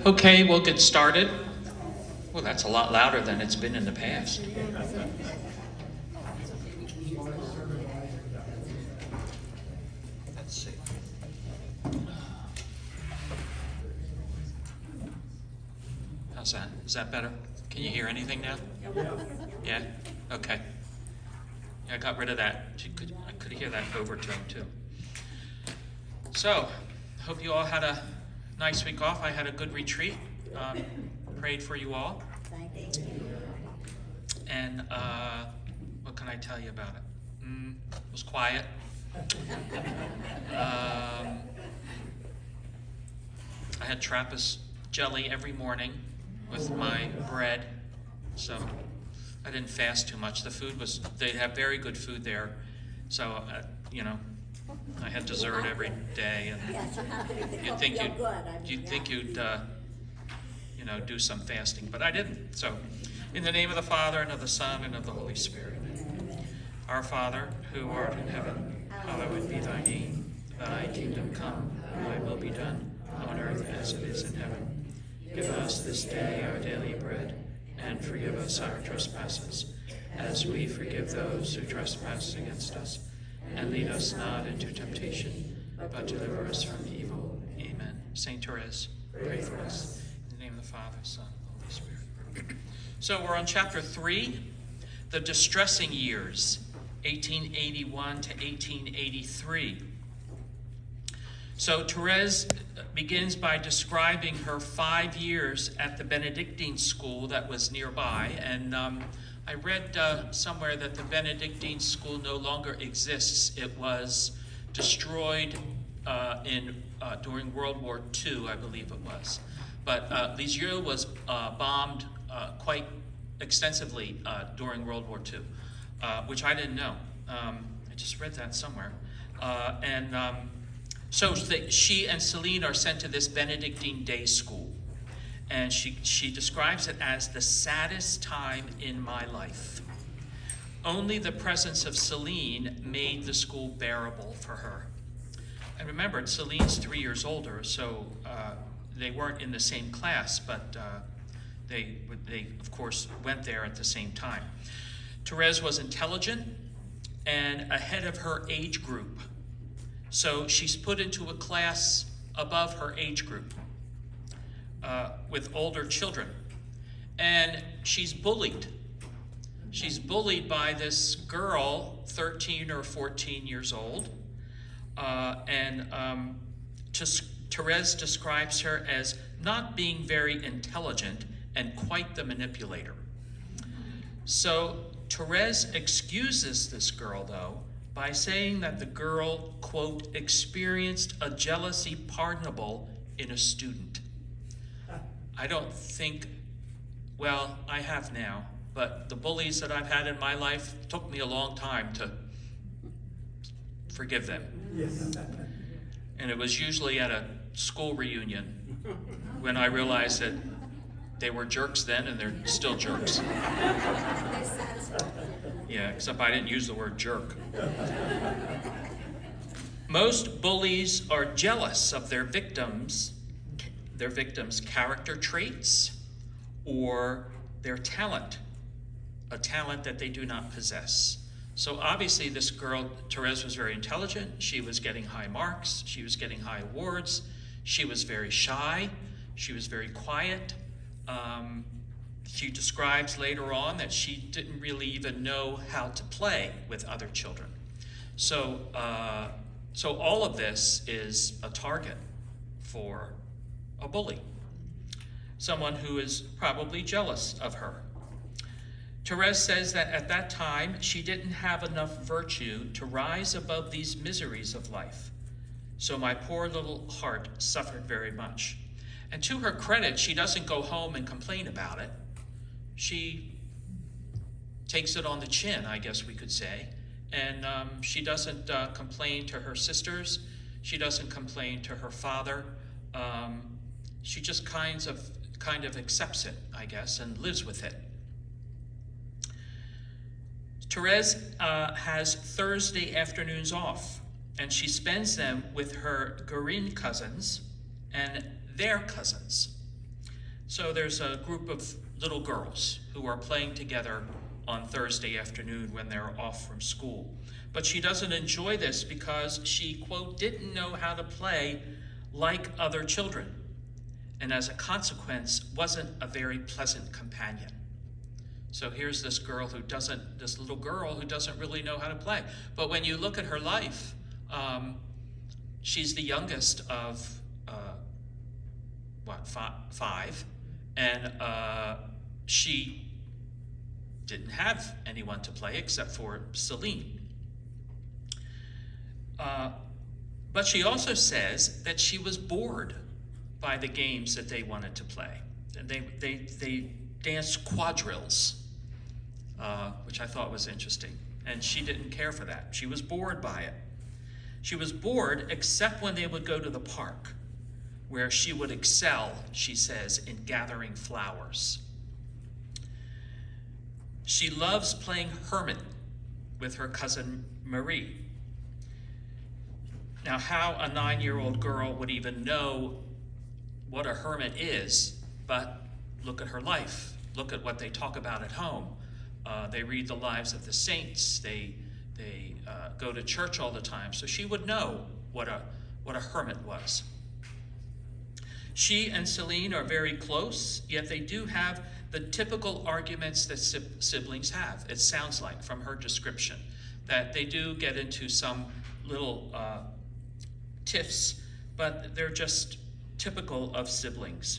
Okay, we'll get started. Well, that's a lot louder than it's been in the past. Let's see. How's that? Is that better? Can you hear anything now? Yeah? Okay. Yeah, I got rid of that. I could hear that overtone too. So, hope you all had a nice week off. I had a good retreat. Prayed for you all. Thank you. And what can I tell you about it? It was quiet. I had Trappist jelly every morning with my bread, so I didn't fast too much. The food was, they have very good food there, so, I had dessert every day, and Yes, you'd think you'd do some fasting, but I didn't. So, in the name of the Father, and of the Son, and of the Holy Spirit. Our Father, who art in heaven, hallowed be thy name. Thy kingdom come, thy will be done, on earth as it is in heaven. Give us this day our daily bread, and forgive us our trespasses, as we forgive those who trespass against us. And lead us not into temptation, but deliver us from evil. Amen. Saint Therese, pray for us. In the name of the Father, Son, and Holy Spirit. So we're on chapter 3, the distressing years, 1881 to 1883. So Therese begins by describing her 5 years at the Benedictine school that was nearby. And I read somewhere that the Benedictine school no longer exists. It was destroyed during World War II, I believe it was. But Lisieux was bombed quite extensively during World War II, which I didn't know. I just read that somewhere. So she and Celine are sent to this Benedictine day school. And she describes it as the saddest time in my life. Only the presence of Celine made the school bearable for her. And remember, Celine's 3 years older, so they weren't in the same class, but they of course went there at the same time. Therese was intelligent and ahead of her age group. So she's put into a class above her age group with older children. And she's bullied. She's bullied by this girl, 13 or 14 years old. Therese describes her as not being very intelligent and quite the manipulator. So Therese excuses this girl, though, by saying that the girl, quote, experienced a jealousy pardonable in a student. I don't think, well, I have now, but the bullies that I've had in my life took me a long time to forgive them. Yes. And it was usually at a school reunion when I realized that they were jerks then and they're still jerks. Yeah, except I didn't use the word jerk. Most bullies are jealous of their victims' character traits or their talent, a talent that they do not possess. So obviously this girl, Therese, was very intelligent. She was getting high marks. She was getting high awards. She was very shy. She was very quiet. She describes later on that she didn't really even know how to play with other children. So all of this is a target for a bully, someone who is probably jealous of her. Therese says that at that time, she didn't have enough virtue to rise above these miseries of life. So my poor little heart suffered very much. And to her credit, she doesn't go home and complain about it. She takes it on the chin, I guess we could say. And she doesn't complain to her sisters. She doesn't complain to her father. She just kind of accepts it, I guess, and lives with it. Therese has Thursday afternoons off, and she spends them with her Guerin cousins and their cousins. So there's a group of little girls who are playing together on Thursday afternoon when they're off from school. But she doesn't enjoy this because she, quote, didn't know how to play like other children, and as a consequence, wasn't a very pleasant companion. So here's this little girl who doesn't really know how to play. But when you look at her life, she's the youngest of, five, and she didn't have anyone to play except for Celine. But she also says that she was bored by the games that they wanted to play. And they danced quadrilles, which I thought was interesting. And she didn't care for that. She was bored by it. She was bored except when they would go to the park, where she would excel, she says, in gathering flowers. She loves playing hermit with her cousin Marie. Now, how a 9-year-old girl would even know what a hermit is, but look at her life. Look at what they talk about at home. They read the lives of the saints. They go to church all the time. So she would know what a hermit was. She and Celine are very close, yet they do have the typical arguments that siblings have, it sounds like, from her description, that they do get into some little tiffs, but they're just typical of siblings.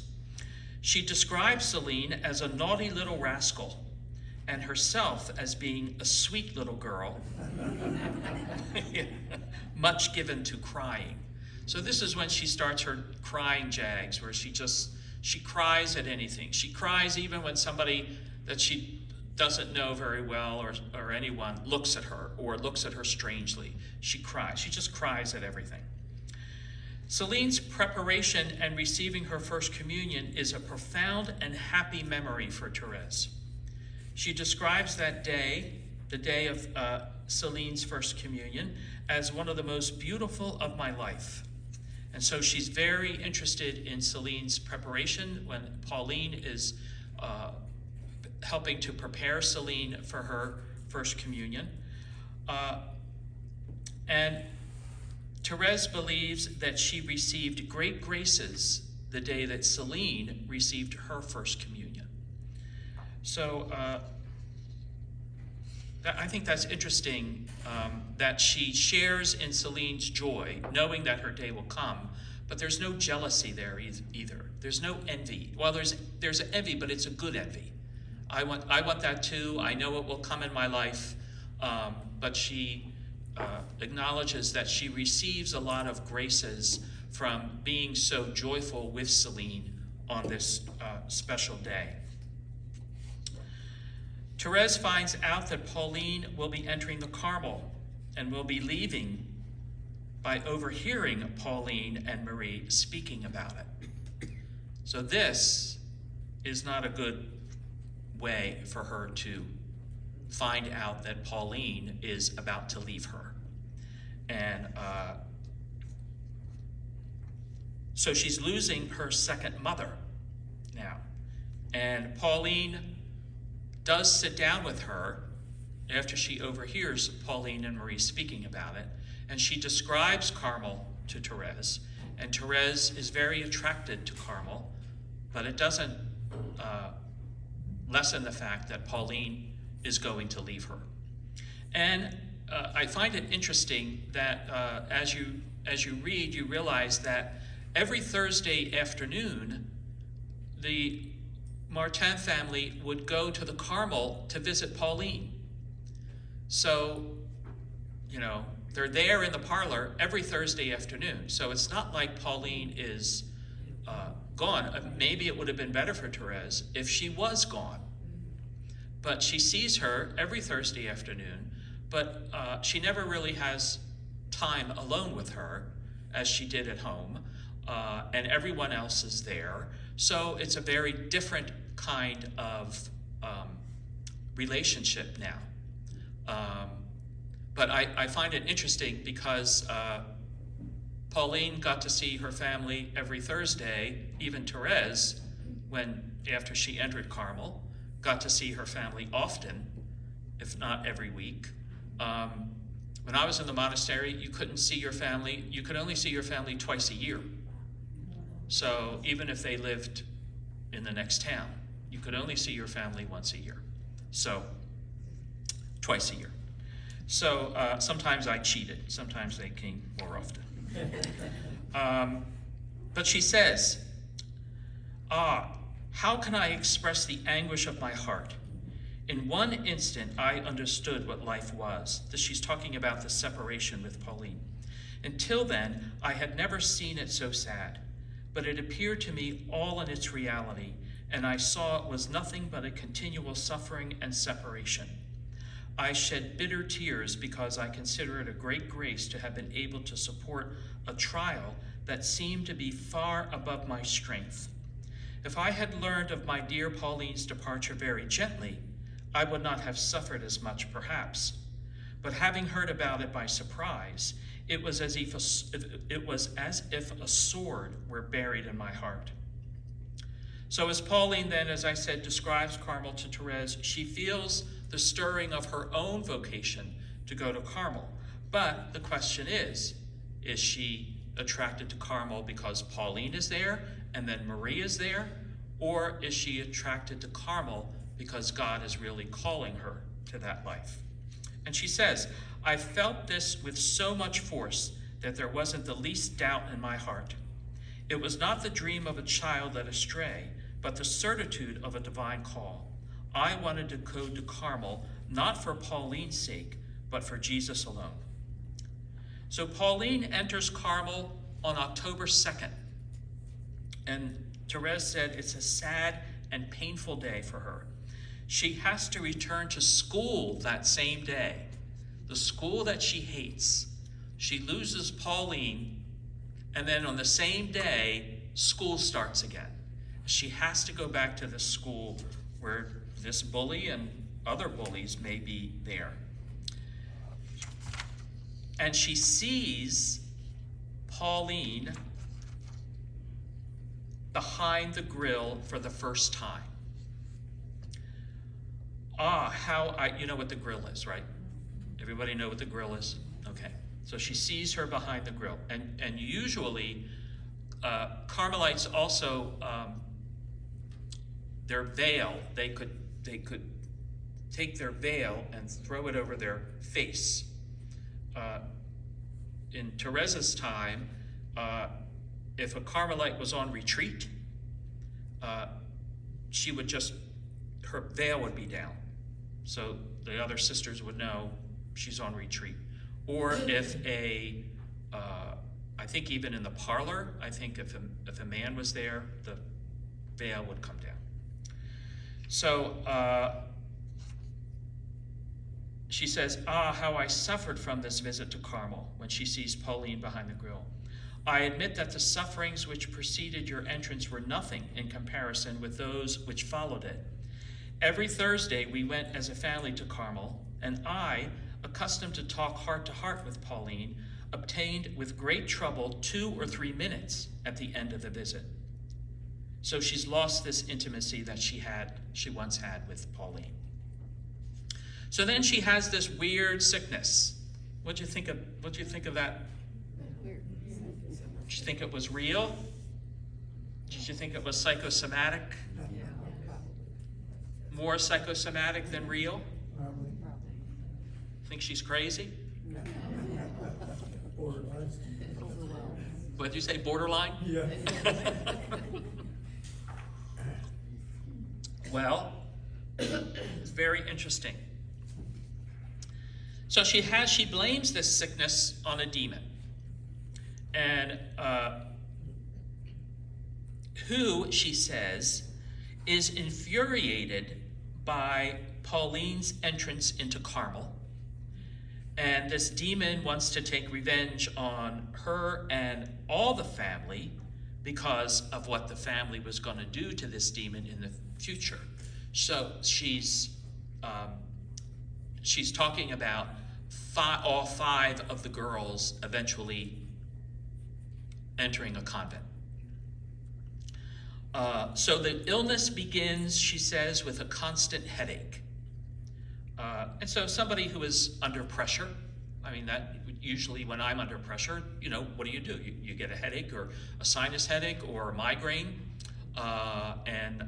She describes Celine as a naughty little rascal and herself as being a sweet little girl, much given to crying. So this is when she starts her crying jags, where she cries at anything. She cries even when somebody that she doesn't know very well or anyone looks at her or looks at her strangely. She cries. She just cries at everything. Celine's preparation and receiving her first communion is a profound and happy memory for Thérèse. She describes that day, the day of Celine's first communion, as one of the most beautiful of my life. And so she's very interested in Celine's preparation when Pauline is helping to prepare Celine for her first communion. And Thérèse believes that she received great graces the day that Celine received her first communion. So I think that's interesting, that she shares in Celine's joy, knowing that her day will come, but there's no jealousy there either. There's no envy. Well, there's envy, but it's a good envy. I want that too. I know it will come in my life, but she acknowledges that she receives a lot of graces from being so joyful with Celine on this special day. Thérèse finds out that Pauline will be entering the Carmel and will be leaving by overhearing Pauline and Marie speaking about it. So this is not a good way for her to find out that Pauline is about to leave her. And so she's losing her second mother now. And Pauline does sit down with her after she overhears Pauline and Marie speaking about it, and she describes Carmel to Thérèse, and Thérèse is very attracted to Carmel, but it doesn't lessen the fact that Pauline is going to leave her. And I find it interesting that as you read, you realize that every Thursday afternoon, the Martin family would go to the Carmel to visit Pauline. So, they're there in the parlor every Thursday afternoon. So it's not like Pauline is gone. Maybe it would have been better for Thérèse if she was gone. But she sees her every Thursday afternoon, but she never really has time alone with her as she did at home, and everyone else is there. So it's a very different kind of relationship now. But I find it interesting because Pauline got to see her family every Thursday, even Thérèse, after she entered Carmel, got to see her family often, if not every week. When I was in the monastery, you couldn't see your family. You could only see your family twice a year. So even if they lived in the next town, you could only see your family once a year. So twice a year. So sometimes I cheated. Sometimes they came more often. But she says, how can I express the anguish of my heart? In one instant, I understood what life was. She's talking about the separation with Pauline. Until then, I had never seen it so sad, but it appeared to me all in its reality, and I saw it was nothing but a continual suffering and separation. I shed bitter tears because I consider it a great grace to have been able to support a trial that seemed to be far above my strength. If I had learned of my dear Pauline's departure very gently, I would not have suffered as much, perhaps. But having heard about it by surprise, it was as if a sword were buried in my heart. So as Pauline then, as I said, describes Carmel to Therese, she feels the stirring of her own vocation to go to Carmel. But the question is she attracted to Carmel because Pauline is there and then Marie is there? Or is she attracted to Carmel because God is really calling her to that life? And she says, I felt this with so much force that there wasn't the least doubt in my heart. It was not the dream of a child led astray, but the certitude of a divine call. I wanted to go to Carmel, not for Pauline's sake, but for Jesus alone. So Pauline enters Carmel on October 2nd. And Therese said it's a sad and painful day for her. She has to return to school that same day, the school that she hates. She loses Pauline, and then on the same day, school starts again. She has to go back to the school where this bully and other bullies may be there. And she sees Pauline behind the grill for the first time. You know what the grill is, right? Everybody know what the grill is? Okay. So she sees her behind the grill. And usually, Carmelites also, their veil, they could take their veil and throw it over their face. In Therese's time, if a Carmelite was on retreat, her veil would be down. So the other sisters would know she's on retreat. Or if I think even in the parlor, I think if a man was there, the veil would come down. So she says, how I suffered from this visit to Carmel when she sees Pauline behind the grill. I admit that the sufferings which preceded your entrance were nothing in comparison with those which followed it. Every Thursday we went as a family to Carmel, and I, accustomed to talk heart to heart with Pauline, obtained with great trouble 2 or 3 minutes at the end of the visit. So she's lost this intimacy that she once had with Pauline. So then she has this weird sickness. What'd you think of that? Did you think it was real? Did you think it was psychosomatic? More psychosomatic than real? Think she's crazy? What did you say, borderline? Yeah. Well, it's very interesting. So she blames this sickness on a demon. And who, she says, is infuriated by Pauline's entrance into Carmel. And this demon wants to take revenge on her and all the family because of what the family was going to do to this demon in the future. So she's talking about all 5 of the girls eventually entering a convent. So the illness begins, she says, with a constant headache. And so somebody who is under pressure, I mean, that usually when I'm under pressure, what do? You get a headache or a sinus headache or a migraine, and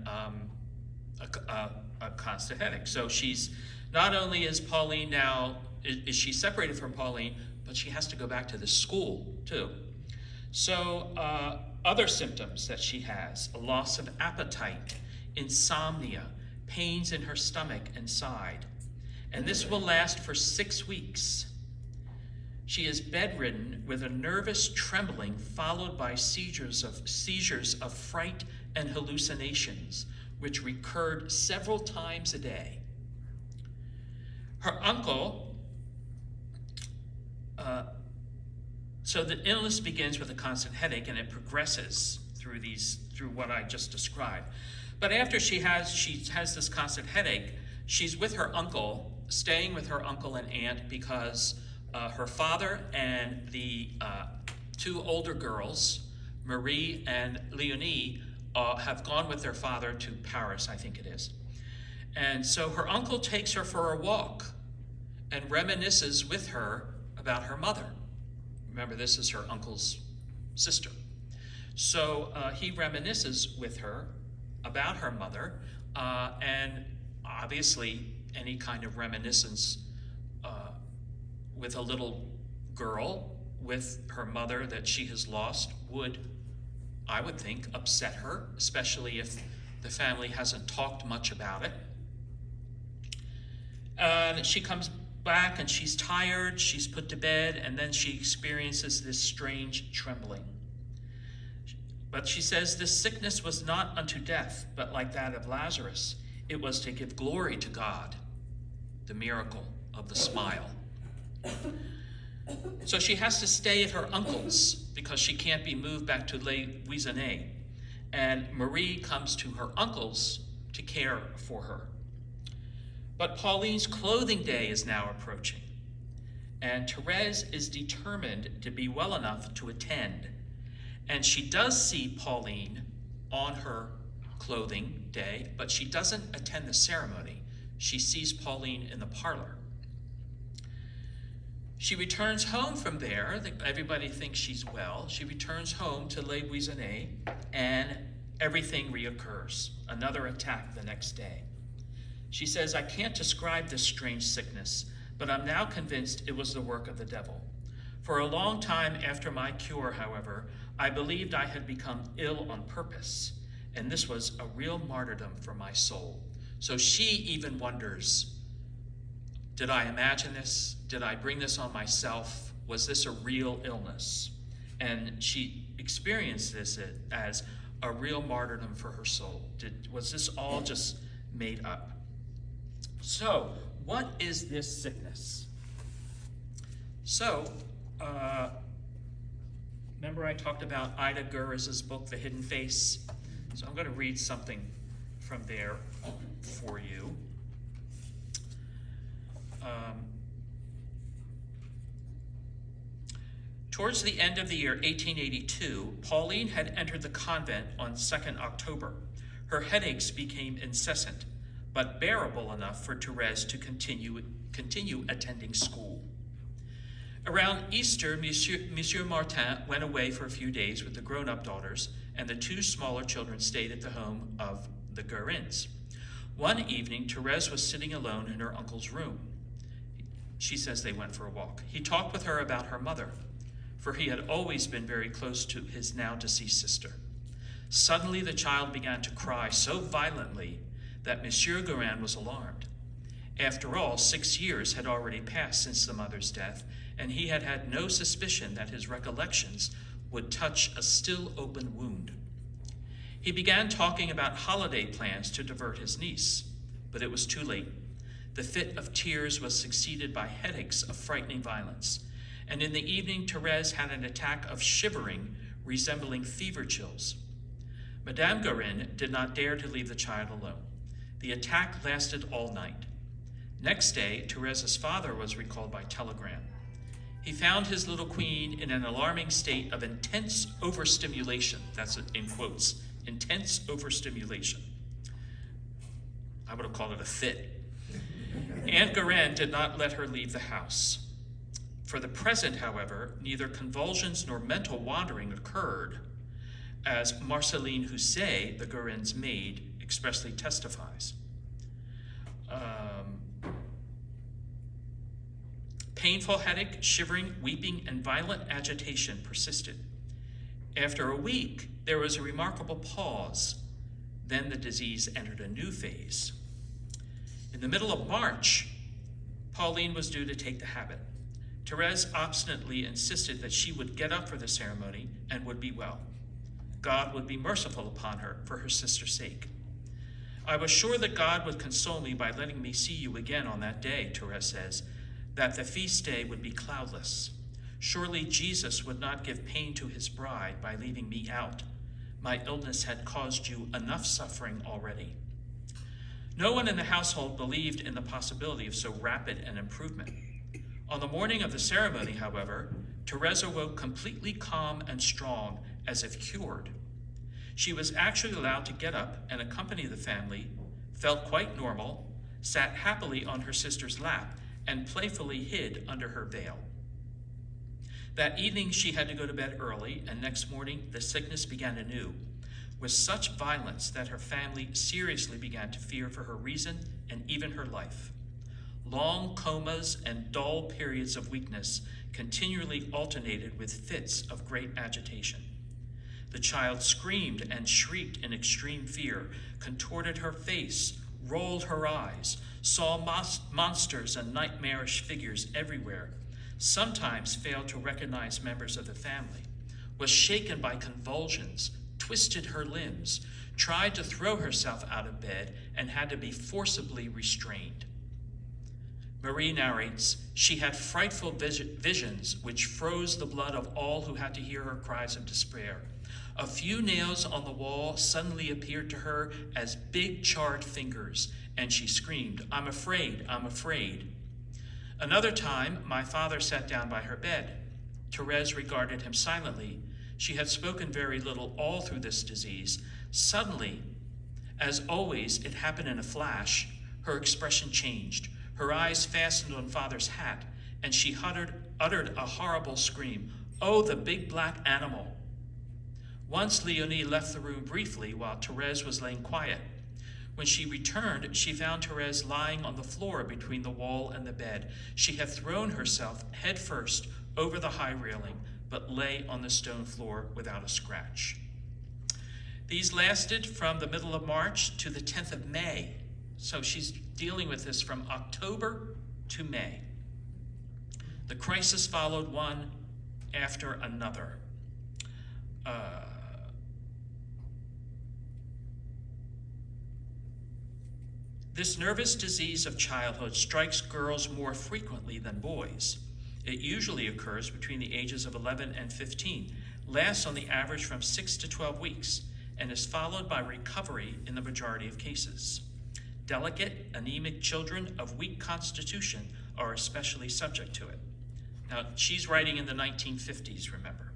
a constant headache. So she's, not only is Pauline now, is she separated from Pauline, but she has to go back to the school too. So other symptoms that she has: a loss of appetite, insomnia, pains in her stomach and side. And this will last for 6 weeks. She is bedridden with a nervous trembling followed by seizures of fright and hallucinations, which recurred several times a day. Her uncle, so the illness begins with a constant headache and it progresses through what I just described. But after she has this constant headache, she's with her uncle, staying with her uncle and aunt, because her father and the 2 older girls, Marie and Leonie, have gone with their father to Paris, I think it is. And so her uncle takes her for a walk and reminisces with her about her mother. Remember, this is her uncle's sister. So he reminisces with her about her mother, and obviously any kind of reminiscence with a little girl with her mother that she has lost would, I would think, upset her, especially if the family hasn't talked much about it. And she comes back and she's tired, she's put to bed, and then she experiences this strange trembling. But she says this sickness was not unto death, but like that of Lazarus, it was to give glory to God, the miracle of the smile. So she has to stay at her uncle's because she can't be moved back to Les Buissonets. And Marie comes to her uncle's to care for her. But Pauline's clothing day is now approaching, and Therese is determined to be well enough to attend. And she does see Pauline on her clothing day, but she doesn't attend the ceremony. She sees Pauline in the parlor. She returns home from there. Everybody thinks she's well. She returns home to Les Buissonets, and everything reoccurs. Another attack the next day. She says, I can't describe this strange sickness, but I'm now convinced it was the work of the devil. For a long time after my cure, however, I believed I had become ill on purpose, and this was a real martyrdom for my soul. So she even wonders, did I imagine this? Did I bring this on myself? Was this a real illness? And she experienced this as a real martyrdom for her soul. Was this all just made up? So, what is this sickness? So, remember I talked about Ida Gurz's book, The Hidden Face? So I'm going to read something from there for you. Towards the end of the year 1882, Pauline had entered the convent on 2nd October. Her headaches became incessant, but bearable enough for Therese to continue attending school. Around Easter, Monsieur Martin went away for a few days with the grown-up daughters, and the 2 smaller children stayed at the home of the Gurins. One evening, Therese was sitting alone in her uncle's room. She says they went for a walk. He talked with her about her mother, for he had always been very close to his now deceased sister. Suddenly, the child began to cry so violently that Monsieur Gurin was alarmed. After all, 6 years had already passed since the mother's death, and he had had no suspicion that his recollections would touch a still open wound. He began talking about holiday plans to divert his niece, but it was too late. The fit of tears was succeeded by headaches of frightening violence, and in the evening Therese had an attack of shivering resembling fever chills. Madame Gurin did not dare to leave the child alone. The attack lasted all night. Next day, Therese's father was recalled by telegram. He found his little queen in an alarming state of intense overstimulation, that's in quotes intense overstimulation. I would have called it a fit. Aunt Guerin did not let her leave the house. For the present, however, neither convulsions nor mental wandering occurred, as Marceline Housset, the Guerin's maid, expressly testifies. Painful headache, shivering, weeping, and violent agitation persisted. After a week, there was a remarkable pause. Then the disease entered a new phase. In the middle of March, Pauline was due to take the habit. Thérèse obstinately insisted that she would get up for the ceremony and would be well. God would be merciful upon her for her sister's sake. I was sure that God would console me by letting me see you again on that day, Thérèse says, that the feast day would be cloudless. Surely Jesus would not give pain to his bride by leaving me out. My illness had caused you enough suffering already. No one in the household believed in the possibility of so rapid an improvement. On the morning of the ceremony, however, Thérèse awoke completely calm and strong, as if cured. She was actually allowed to get up and accompany the family, felt quite normal, sat happily on her sister's lap, and playfully hid under her veil. That evening she had to go to bed early, and next morning the sickness began anew, with such violence that her family seriously began to fear for her reason and even her life. Long comas and dull periods of weakness continually alternated with fits of great agitation. The child screamed and shrieked in extreme fear, contorted her face, rolled her eyes, saw monsters and nightmarish figures everywhere, sometimes failed to recognize members of the family, was shaken by convulsions, twisted her limbs, tried to throw herself out of bed, and had to be forcibly restrained. Marie narrates, she had frightful visions which froze the blood of all who had to hear her cries of despair. A few nails on the wall suddenly appeared to her as big charred fingers, and she screamed, "I'm afraid, I'm afraid." Another time, my father sat down by her bed. Thérèse regarded him silently. She had spoken very little all through this disease. Suddenly, as always, it happened in a flash, her expression changed. Her eyes fastened on father's hat, and she uttered a horrible scream. "Oh, the big black animal." Once Léonie left the room briefly while Thérèse was laying quiet. When she returned, she found Thérèse lying on the floor between the wall and the bed. She had thrown herself headfirst over the high railing, but lay on the stone floor without a scratch. These lasted from the middle of March to the 10th of May. So she's dealing with this from October to May. The crisis followed one after another. This nervous disease of childhood strikes girls more frequently than boys. It usually occurs between the ages of 11 and 15, lasts on the average from 6 to 12 weeks, and is followed by recovery in the majority of cases. Delicate, anemic children of weak constitution are especially subject to it. Now, she's writing in the 1950s, remember.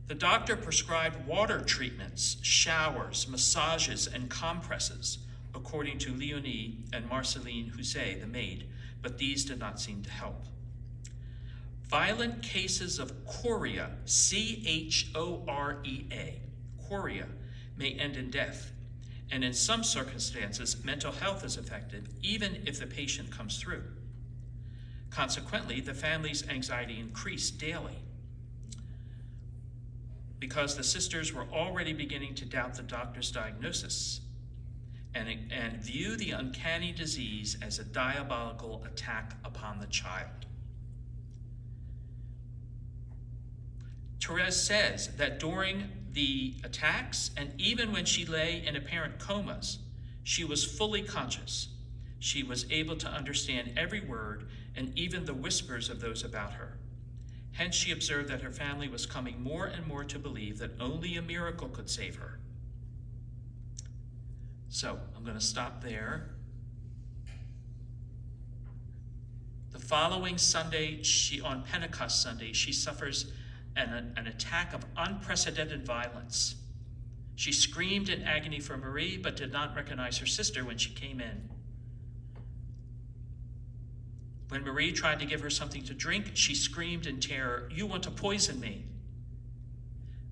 The doctor prescribed water treatments, showers, massages, and compresses, according to Léonie and Marceline Housset, the maid, but these did not seem to help. Violent cases of chorea, C-H-O-R-E-A, chorea, may end in death, and in some circumstances, mental health is affected, even if the patient comes through. Consequently, the family's anxiety increased daily because the sisters were already beginning to doubt the doctor's diagnosis and view the uncanny disease as a diabolical attack upon the child. Thérèse says that during the attacks, and even when she lay in apparent comas, she was fully conscious. She was able to understand every word and even the whispers of those about her. Hence, she observed that her family was coming more and more to believe that only a miracle could save her. So, I'm going to stop there. The following Sunday, on Pentecost Sunday, she suffers an attack of unprecedented violence. She screamed in agony for Marie, but did not recognize her sister when she came in. When Marie tried to give her something to drink, she screamed in terror, "You want to poison me."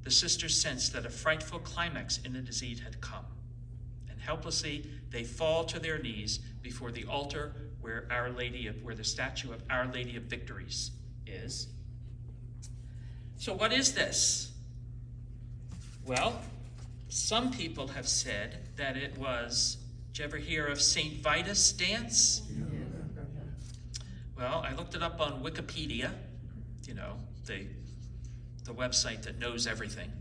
The sisters sensed that a frightful climax in the disease had come, and helplessly they fall to their knees before the altar where the statue of Our Lady of Victories is. So what is this? Well, some people have said that it was, did you ever hear of St. Vitus dance? Yeah. Well, I looked it up on Wikipedia, the website that knows everything.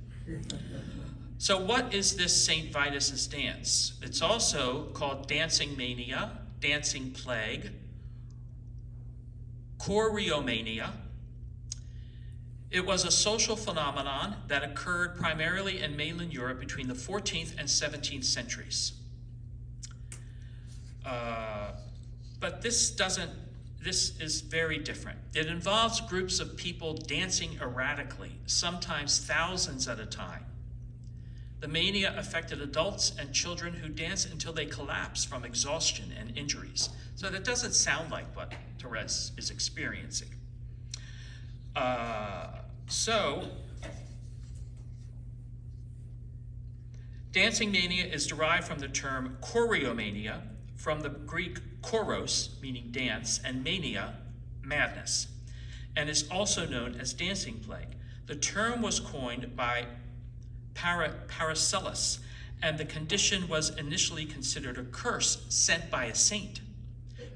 So what is this St. Vitus's dance? It's also called dancing mania, dancing plague, choreomania. It was a social phenomenon that occurred primarily in mainland Europe between the 14th and 17th centuries. But this is very different. It involves groups of people dancing erratically, sometimes thousands at a time. The mania affected adults and children who dance until they collapse from exhaustion and injuries. So that doesn't sound like what Therese is experiencing. Dancing mania is derived from the term choreomania, from the Greek choros, meaning dance, and mania, madness, and is also known as dancing plague. The term was coined by Paracelsus, and the condition was initially considered a curse sent by a saint,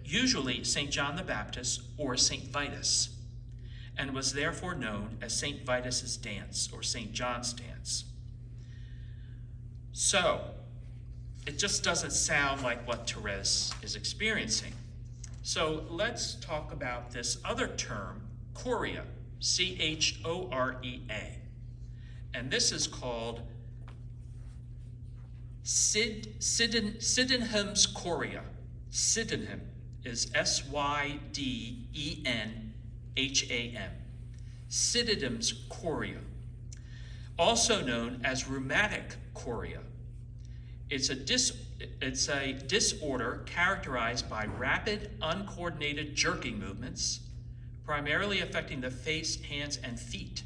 usually St. John the Baptist or St. Vitus, and was therefore known as St. Vitus's dance or St. John's dance. So, it just doesn't sound like what Therese is experiencing. So let's talk about this other term, chorea, C-H-O-R-E-A. And this is called Sydenham's chorea. Sydenham is S-Y-D-E-N-H-A-M. Sydenham's chorea, also known as rheumatic chorea. It's a disorder characterized by rapid, uncoordinated jerking movements, primarily affecting the face, hands, and feet.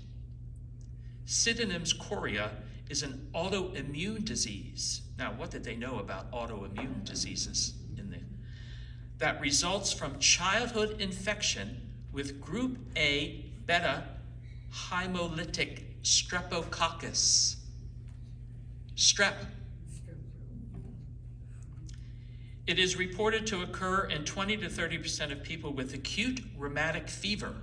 Sydenham's chorea is an autoimmune disease. Now, what did they know about autoimmune diseases that results from childhood infection with group A beta hemolytic streptococcus. Strep. It is reported to occur in 20 to 30% of people with acute rheumatic fever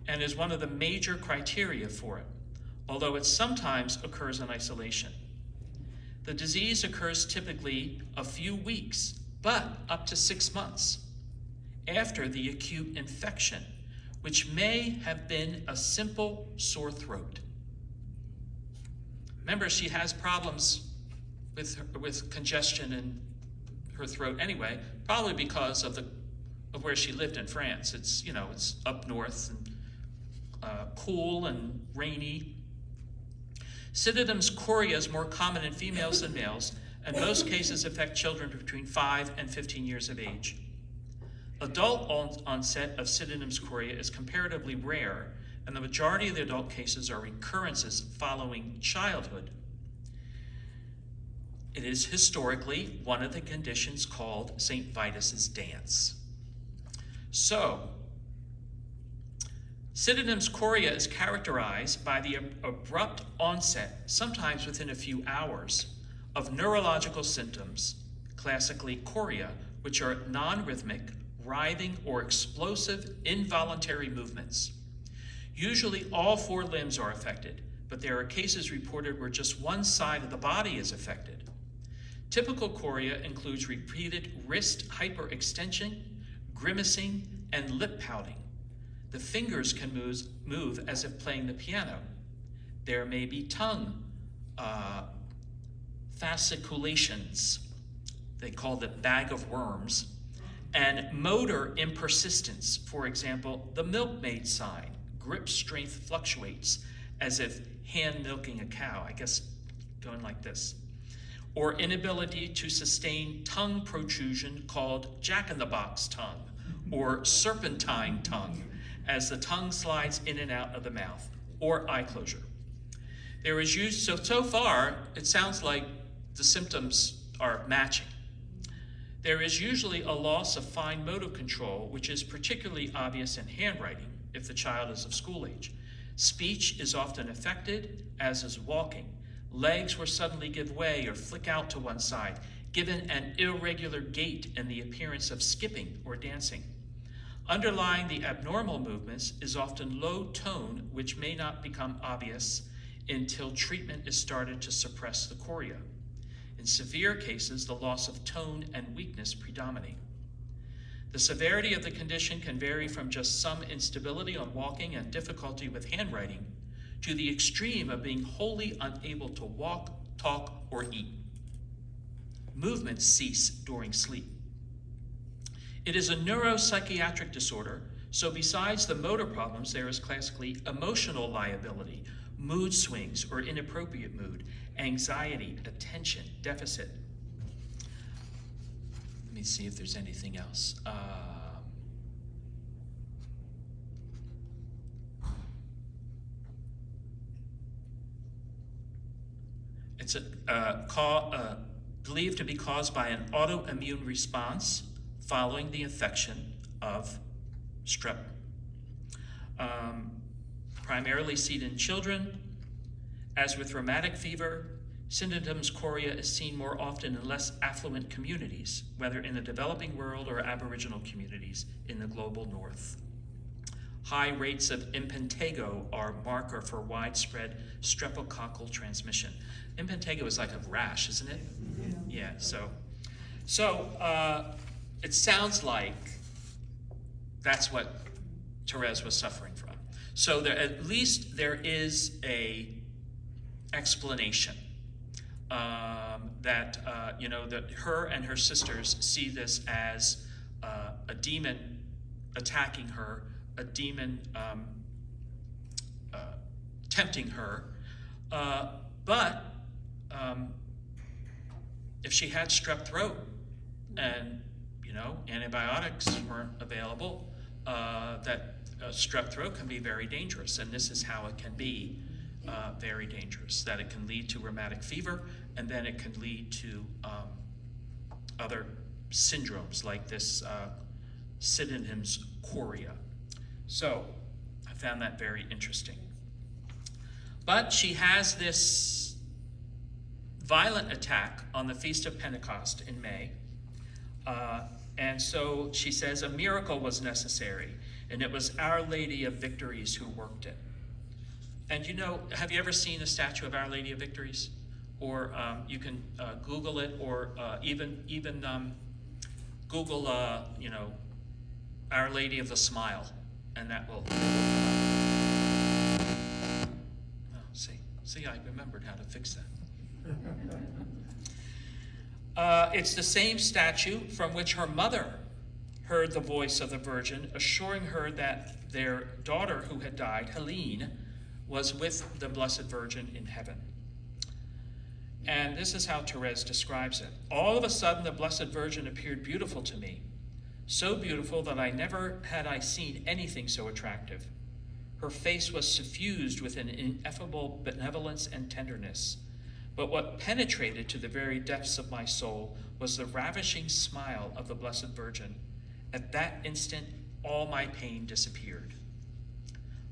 and is one of the major criteria for it, although it sometimes occurs in isolation. The disease occurs typically a few weeks, but up to 6 months after the acute infection, which may have been a simple sore throat. Remember, she has problems with congestion in her throat anyway, probably because of where she lived in France. It's up north and cool and rainy. Sydenham's chorea is more common in females than males, and most cases affect children between 5 and 15 years of age. Adult onset of Sydenham's chorea is comparatively rare, and the majority of the adult cases are recurrences following childhood. It is historically one of the conditions called St. Vitus's dance. So, Sydenham's chorea is characterized by the abrupt onset, sometimes within a few hours, of neurological symptoms, classically chorea, which are non-rhythmic, writhing, or explosive involuntary movements. Usually all 4 limbs are affected, but there are cases reported where just one side of the body is affected. Typical chorea includes repeated wrist hyperextension, grimacing, and lip pouting. The fingers can move as if playing the piano. There may be tongue fasciculations, they call the bag of worms, and motor impersistence. For example, the milkmaid sign, grip strength fluctuates as if hand milking a cow. I guess going like this. Or inability to sustain tongue protrusion called jack-in-the-box tongue, or serpentine tongue, as the tongue slides in and out of the mouth, or eye closure. There is so far, it sounds like the symptoms are matching. There is usually a loss of fine motor control, which is particularly obvious in handwriting if the child is of school age. Speech is often affected, as is walking. Legs will suddenly give way or flick out to one side, given an irregular gait and the appearance of skipping or dancing. Underlying the abnormal movements is often low tone, which may not become obvious until treatment is started to suppress the chorea. In severe cases, the loss of tone and weakness predominate. The severity of the condition can vary from just some instability on walking and difficulty with handwriting to the extreme of being wholly unable to walk, talk, or eat. Movements cease during sleep. It is a neuropsychiatric disorder, so besides the motor problems, there is classically emotional liability, mood swings or inappropriate mood, anxiety, attention deficit. Let me see if there's anything else. It's believed to be caused by an autoimmune response following the infection of strep. Primarily seen in children. As with rheumatic fever, Sydenham's chorea is seen more often in less affluent communities, whether in the developing world or Aboriginal communities in the global north. High rates of impetigo are a marker for widespread streptococcal transmission. Impetigo is like a rash, isn't it? Yeah, so it sounds like that's what Therese was suffering from. So at least there is a explanation that her and her sisters see this as a demon attacking her, a demon tempting her. But if she had strep throat and antibiotics weren't available, that strep throat can be very dangerous, and this is how it can be very dangerous, that it can lead to rheumatic fever, and then it can lead to other syndromes like this Sydenham's chorea. So I found that very interesting. But she has this violent attack on the Feast of Pentecost in May. And so she says a miracle was necessary, and it was Our Lady of Victories who worked it. And have you ever seen a statue of Our Lady of Victories? Or you can Google it, or even Google, Our Lady of the Smile, and that will. Oh, see, I remembered how to fix that. It's the same statue from which her mother heard the voice of the Virgin, assuring her that their daughter who had died, Helene, was with the Blessed Virgin in heaven. And this is how Therese describes it. All of a sudden, the Blessed Virgin appeared beautiful to me, so beautiful that I never had I seen anything so attractive. Her face was suffused with an ineffable benevolence and tenderness. But what penetrated to the very depths of my soul was the ravishing smile of the Blessed Virgin. At that instant, all my pain disappeared.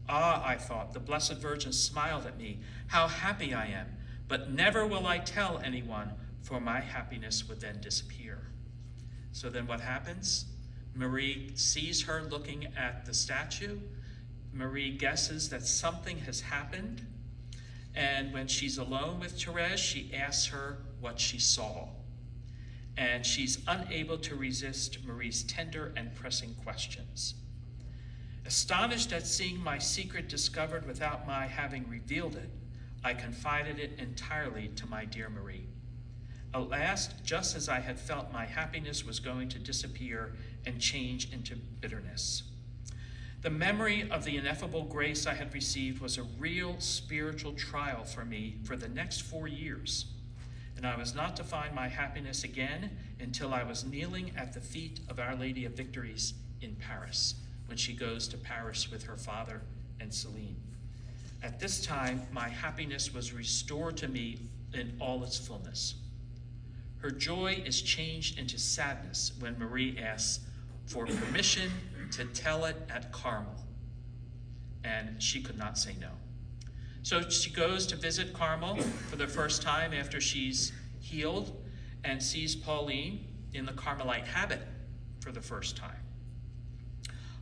Ah, I thought, the Blessed Virgin smiled at me. How happy I am. But never will I tell anyone, for my happiness would then disappear. So then what happens? Marie sees her looking at the statue. Marie guesses that something has happened. And when she's alone with Therese, she asks her what she saw. And she's unable to resist Marie's tender and pressing questions. Astonished at seeing my secret discovered without my having revealed it, I confided it entirely to my dear Marie. At last, just as I had felt my happiness was going to disappear and change into bitterness. The memory of the ineffable grace I had received was a real spiritual trial for me for the next 4 years. And I was not to find my happiness again until I was kneeling at the feet of Our Lady of Victories in Paris, when she goes to Paris with her father and Celine. At this time, my happiness was restored to me in all its fullness. Her joy is changed into sadness when Marie asks for permission to tell it at Carmel, and she could not say no. So she goes to visit Carmel for the first time after she's healed and sees Pauline in the Carmelite habit for the first time.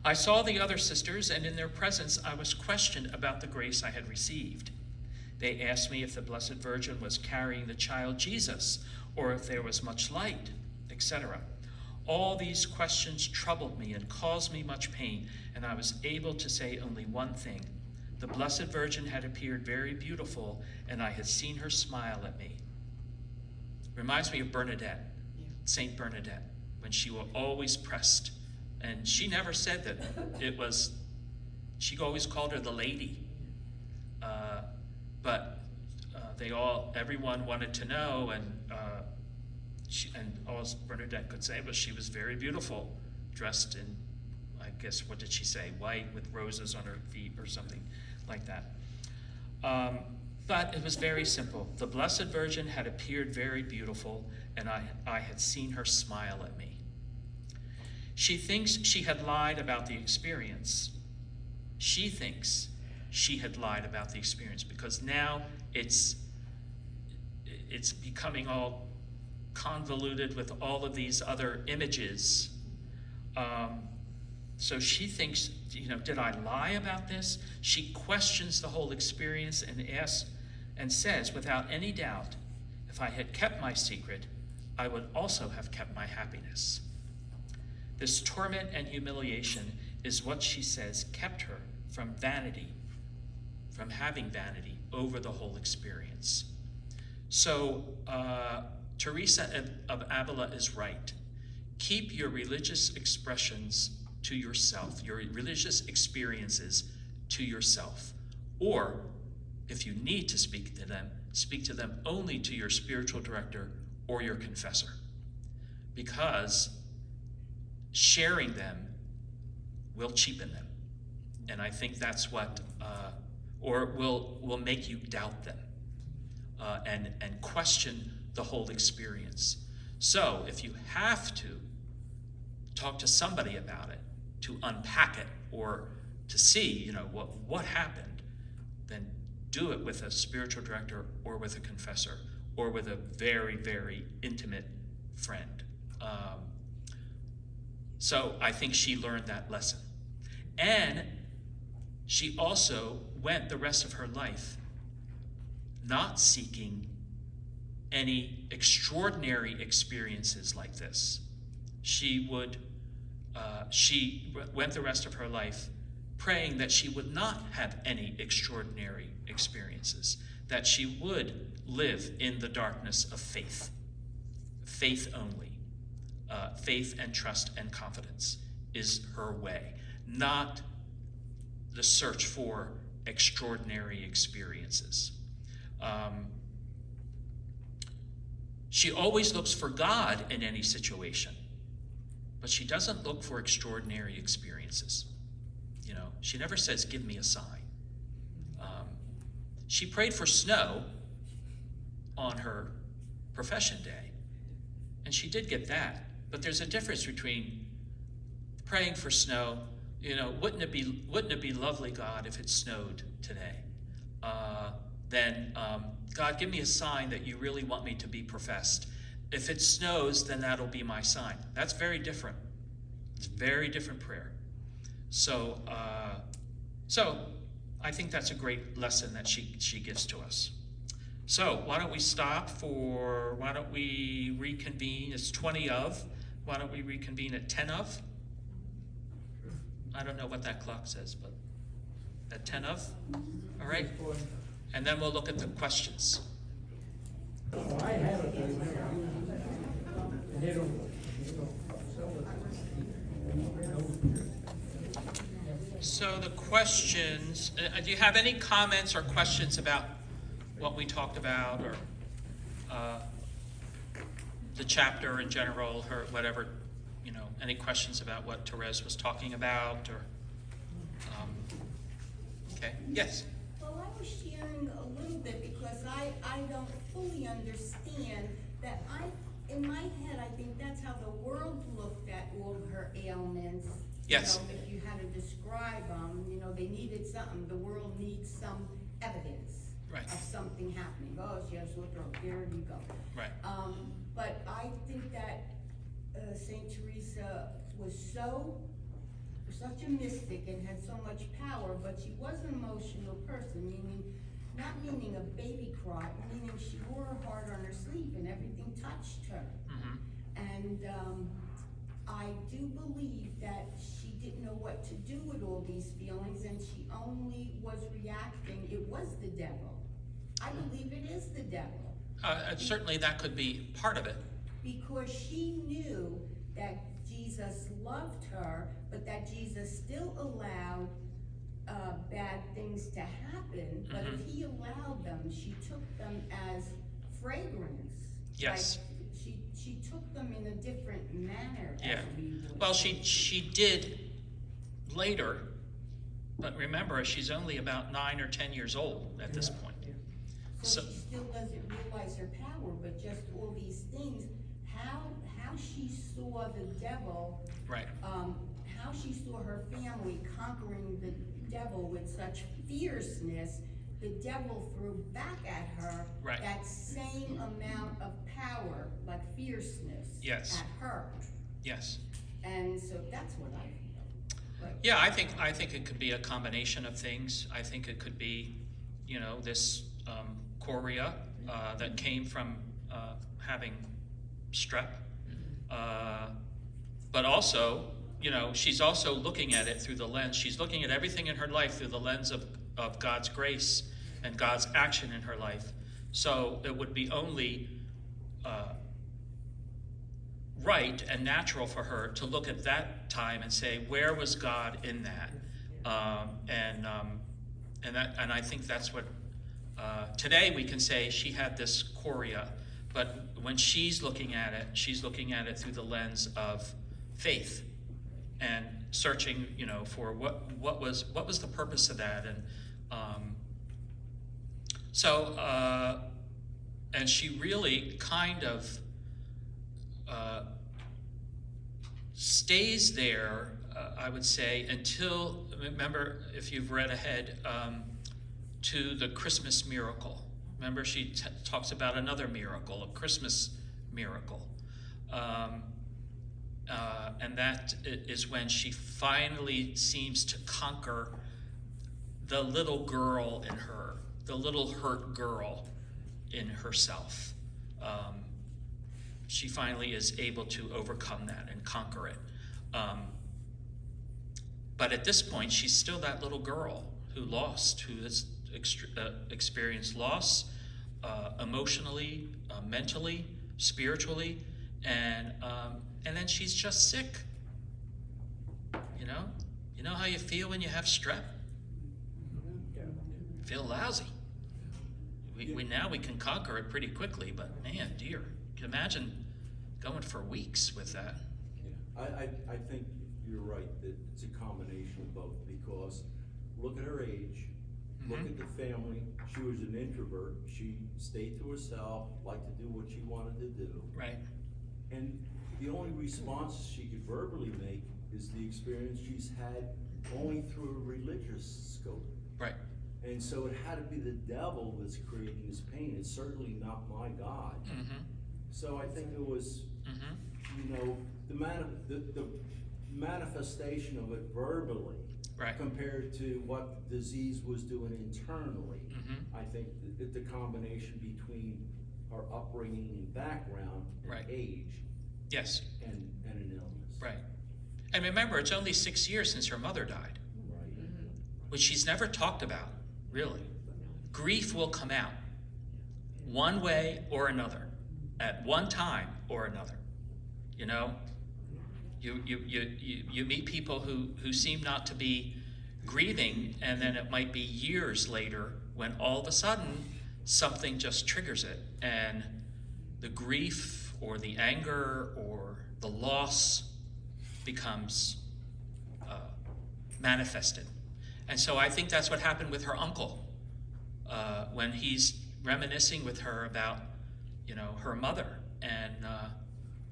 I saw the other sisters, and in their presence I was questioned about the grace I had received. They asked me if the Blessed Virgin was carrying the child Jesus, or if there was much light, etc. All these questions troubled me and caused me much pain, and I was able to say only one thing. The Blessed Virgin had appeared very beautiful, and I had seen her smile at me. Reminds me of Bernadette, Saint Bernadette, when she was always pressed. And she never said that it was, she always called her the lady. But everyone wanted to know, and all Bernadette could say was she was very beautiful, dressed in, I guess, what did she say? White with roses on her feet or something like that. But it was very simple. The Blessed Virgin had appeared very beautiful, and I had seen her smile at me. She thinks she had lied about the experience. She thinks she had lied about the experience because now it's becoming all convoluted with all of these other images. So she thinks, did I lie about this? She questions the whole experience and asks and says, without any doubt, if I had kept my secret, I would also have kept my happiness. This torment and humiliation is what she says kept her from vanity, from having vanity over the whole experience. So Teresa of Avila is right. Keep your religious expressions to yourself, your religious experiences to yourself. Or, if you need to speak to them only to your spiritual director or your confessor. Because sharing them will cheapen them. And I think that's what, or will make you doubt them and question the whole experience. So if you have to talk to somebody about it, to unpack it, or to see, what happened, then do it with a spiritual director or with a confessor or with a very, very intimate friend. So I think she learned that lesson. And she also went the rest of her life not seeking any extraordinary experiences like this. She went the rest of her life praying that she would not have any extraordinary experiences, that she would live in the darkness of faith only. Faith and trust and confidence is her way, not the search for extraordinary experiences. She always looks for God in any situation, but she doesn't look for extraordinary experiences. She never says, give me a sign. She prayed for snow on her profession day, and she did get that. But there's a difference between praying for snow. Wouldn't it be lovely, God, if it snowed today? Then God, give me a sign that you really want me to be professed. If it snows, then that'll be my sign. That's very different. It's a very different prayer. So I think that's a great lesson that she gives to us. So why don't we reconvene? It's 20 of. Why don't we reconvene at 10 of? I don't know what that clock says, but at 10 of? All right? And then we'll look at the questions. I have it. So the questions, do you have any comments or questions about what we talked about, or the chapter in general, or whatever, any questions about what Therese was talking about, or, okay, yes? Well, I was sharing a little bit because I don't fully understand that in my head, I think that's how the world looked at all of her ailments. Yes. If you had to describe them, they needed something, the world needs some evidence Right. of something happening. Oh, she has sore throat, there you go. Right. But I think that Saint Teresa was such a mystic and had so much power, but she was an emotional person, not meaning a baby cry, meaning she wore her heart on her sleeve and everything touched her. Mm-hmm. And I do believe that she didn't know what to do with all these feelings, and she only was reacting. It was the devil. I believe it is the devil. Certainly that could be part of it. Because she knew that Jesus loved her, but that Jesus still allowed bad things to happen. But if he allowed them, she took them as fragrance. Yes. Like she took them in a different manner. Yeah. As we would. Well, she did later, but remember, she's only about 9 or 10 years old at this point. So she still doesn't realize her power, but just all these things, how she saw the devil, Right. how she saw her family conquering the devil with such fierceness, the devil threw back at her Right. that same amount of power, like fierceness, Yes. at her. Yes. And so that's what I feel. But Yeah, I think it could be a combination of things. I think it could be, this chorea that came from having strep, but also, she's also looking at it through the lens. She's looking at everything in her life through the lens of God's grace and God's action in her life. So it would be only right and natural for her to look at that time and say, where was God in that? And I think that's what today we can say she had this chorea, but when she's looking at it through the lens of faith and searching, for what was the purpose of that, and and she really kind of stays there, I would say, until, remember, if you've read ahead, to the Christmas miracle. Remember, she talks about another miracle, a Christmas miracle. And that is when she finally seems to conquer the little girl in her, the little hurt girl in herself. She finally is able to overcome that and conquer it. But at this point, she's still that little girl who has experienced loss, emotionally, mentally, spiritually, and then she's just sick. You know how you feel when you have strep? You feel lousy. We can conquer it pretty quickly, but man, dear, can you imagine going for weeks with that? I think you're right that it's a combination of both, because look at her age, look at the family. She was an introvert. She stayed to herself, liked to do what she wanted to do. Right. And the only response she could verbally make is the experience she's had only through a religious scope. Right. And so it had to be the devil that's creating this pain. It's certainly not my God. Mm-hmm. So I think it was, the manifestation of it verbally, Right. compared to what the disease was doing internally. Mm-hmm. I think that the combination between our upbringing and background and Right. age Yes. and an illness. Right. And remember, it's only 6 years since her mother died, Right. which she's never talked about, really. Grief will come out one way or another, at one time or another. You meet people who seem not to be grieving, and then it might be years later when all of a sudden something just triggers it, and the grief or the anger or the loss becomes manifested. And so I think that's what happened with her uncle when he's reminiscing with her about, her mother, and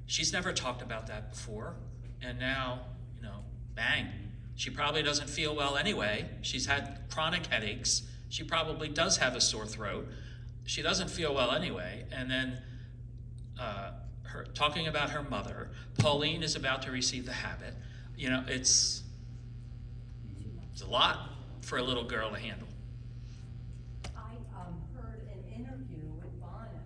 she's never talked about that before, and now, bang, she probably doesn't feel well anyway. She's had chronic headaches. She probably does have a sore throat. She doesn't feel well anyway, and then her talking about her mother. Pauline is about to receive the habit. It's a lot for a little girl to handle. I heard an interview with Bono,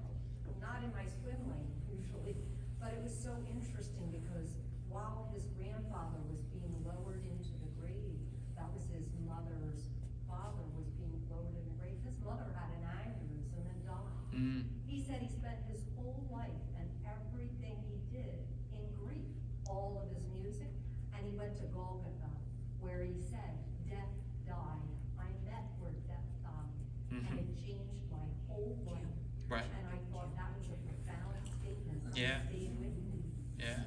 not in my swim lane usually, but it was so interesting because while his grandfather was being lowered into the grave, that was his mother's father was being lowered in the grave. His mother had an aneurysm and died. Mm. He said he spent his whole life and everything he did in grief, all of his music, and he went to Golgotha, where he said, "Death died. I met where death died." Mhm. And it changed my whole life. Right. And I thought that was a profound statement. that Yeah. stayed with me. Yeah.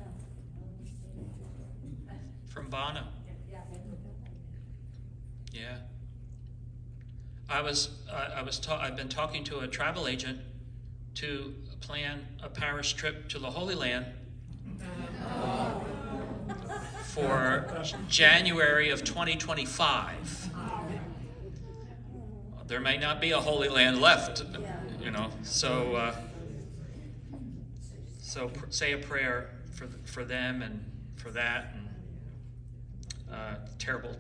From Bono. Yeah. Yeah. I've been talking to a travel agent to plan a parish trip to the Holy Land for January of 2025. There may not be a Holy Land left, so say a prayer for them and for that, and terrible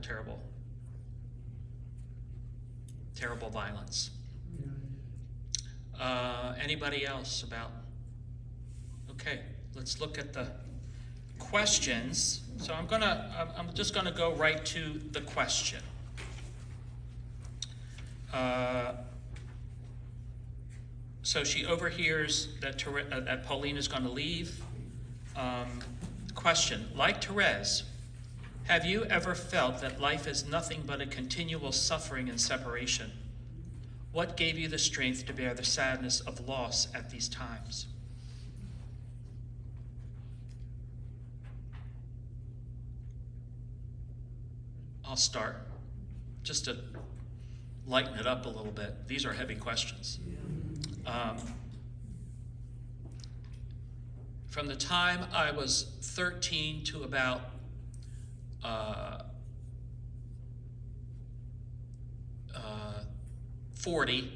violence. Anybody else about? Okay, let's look at the questions. So I'm just gonna go right to the question. So she overhears that Pauline is going to leave. Question: like Therese, have you ever felt that life is nothing but a continual suffering and separation? What gave you the strength to bear the sadness of loss at these times? I'll start, just to lighten it up a little bit. These are heavy questions. From the time I was 13 to about 40,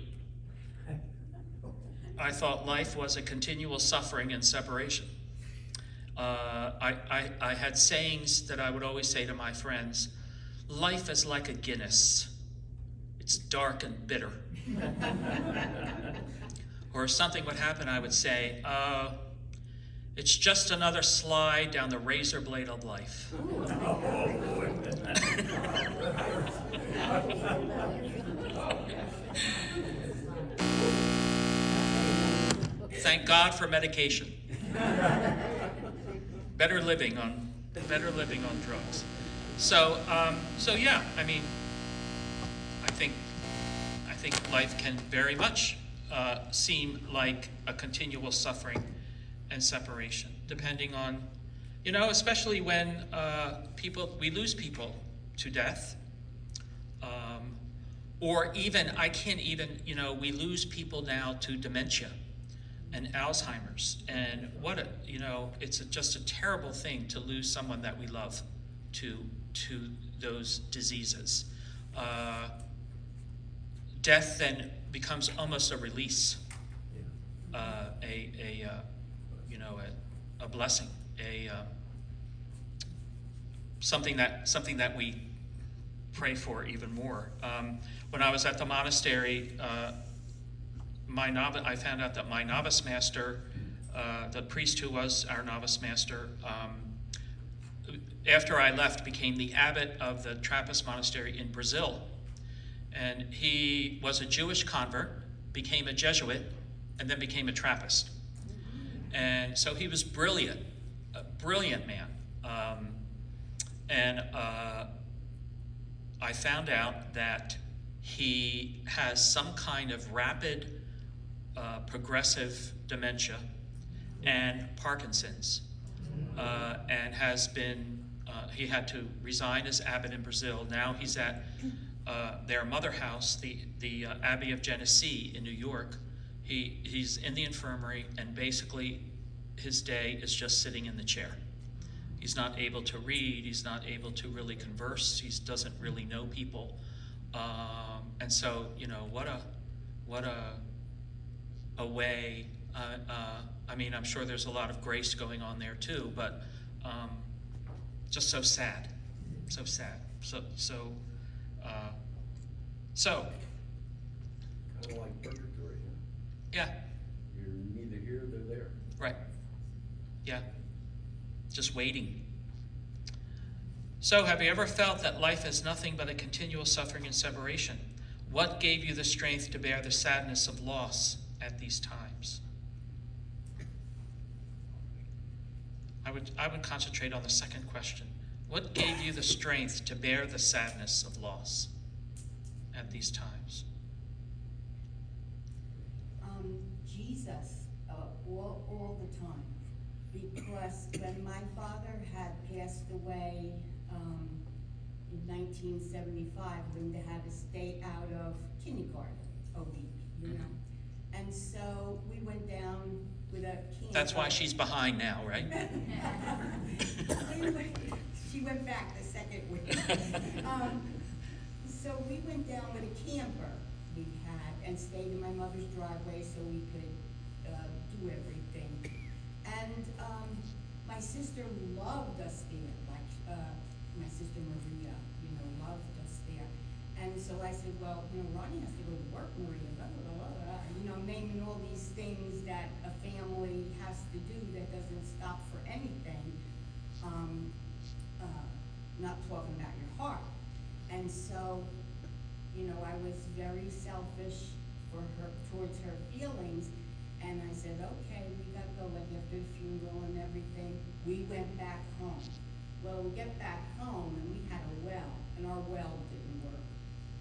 I thought life was a continual suffering and separation. I had sayings that I would always say to my friends. Life is like a Guinness. It's dark and bitter. Or if something would happen, I would say, it's just another slide down the razor blade of life. Thank God for medication. Better living on drugs. So yeah, I mean, I think life can very much seem like a continual suffering and separation, depending on, especially when we lose people to death, or even, we lose people now to dementia and Alzheimer's, and it's just a terrible thing to lose someone that we love to those diseases. Death then becomes almost a release, a blessing, something that we pray for even more. When I was at the monastery, I found out that my novice master, the priest who was our novice master, after I left, became the abbot of the Trappist monastery in Brazil. And he was a Jewish convert, became a Jesuit, and then became a Trappist. And so he was brilliant, a brilliant man. I found out that he has some kind of rapid progressive dementia and Parkinson's, and has been, he had to resign as abbot in Brazil. Now he's at their mother house, the Abbey of Genesee in New York. He's in the infirmary, and basically his day is just sitting in the chair. He's not able to read, he's not able to really converse, he doesn't really know people. And so, what a way, I mean, I'm sure there's a lot of grace going on there too, but just so sad, so sad. So Kind of like purgatory, huh? yeah, You're neither here nor there. right, yeah, just waiting. So have you ever felt that life is nothing but a continual suffering and separation? What gave you the strength to bear the sadness of loss at these times? I would concentrate on the second question. What gave you the strength to bear the sadness of loss at these times? Jesus, all the time. Because when my father had passed away in 1975, Linda had to stay out of kindergarten a week, And so we went down with a camper. That's why she's behind now, right? She went back the second week. So we went down with a camper we had and stayed in my mother's driveway so we could do everything. And my sister loved us there, like my sister Maria, loved us there. And so I said, well, Ronnie has to go to work, Maria, blah, blah, blah, blah. Naming all these things that a family has to do that doesn't stop for anything. Not talking about your heart. And so, I was very selfish towards her feelings. And I said, okay, we gotta go, like after the funeral and everything. We went back home. Well, we get back home and we had a well, and our well didn't work.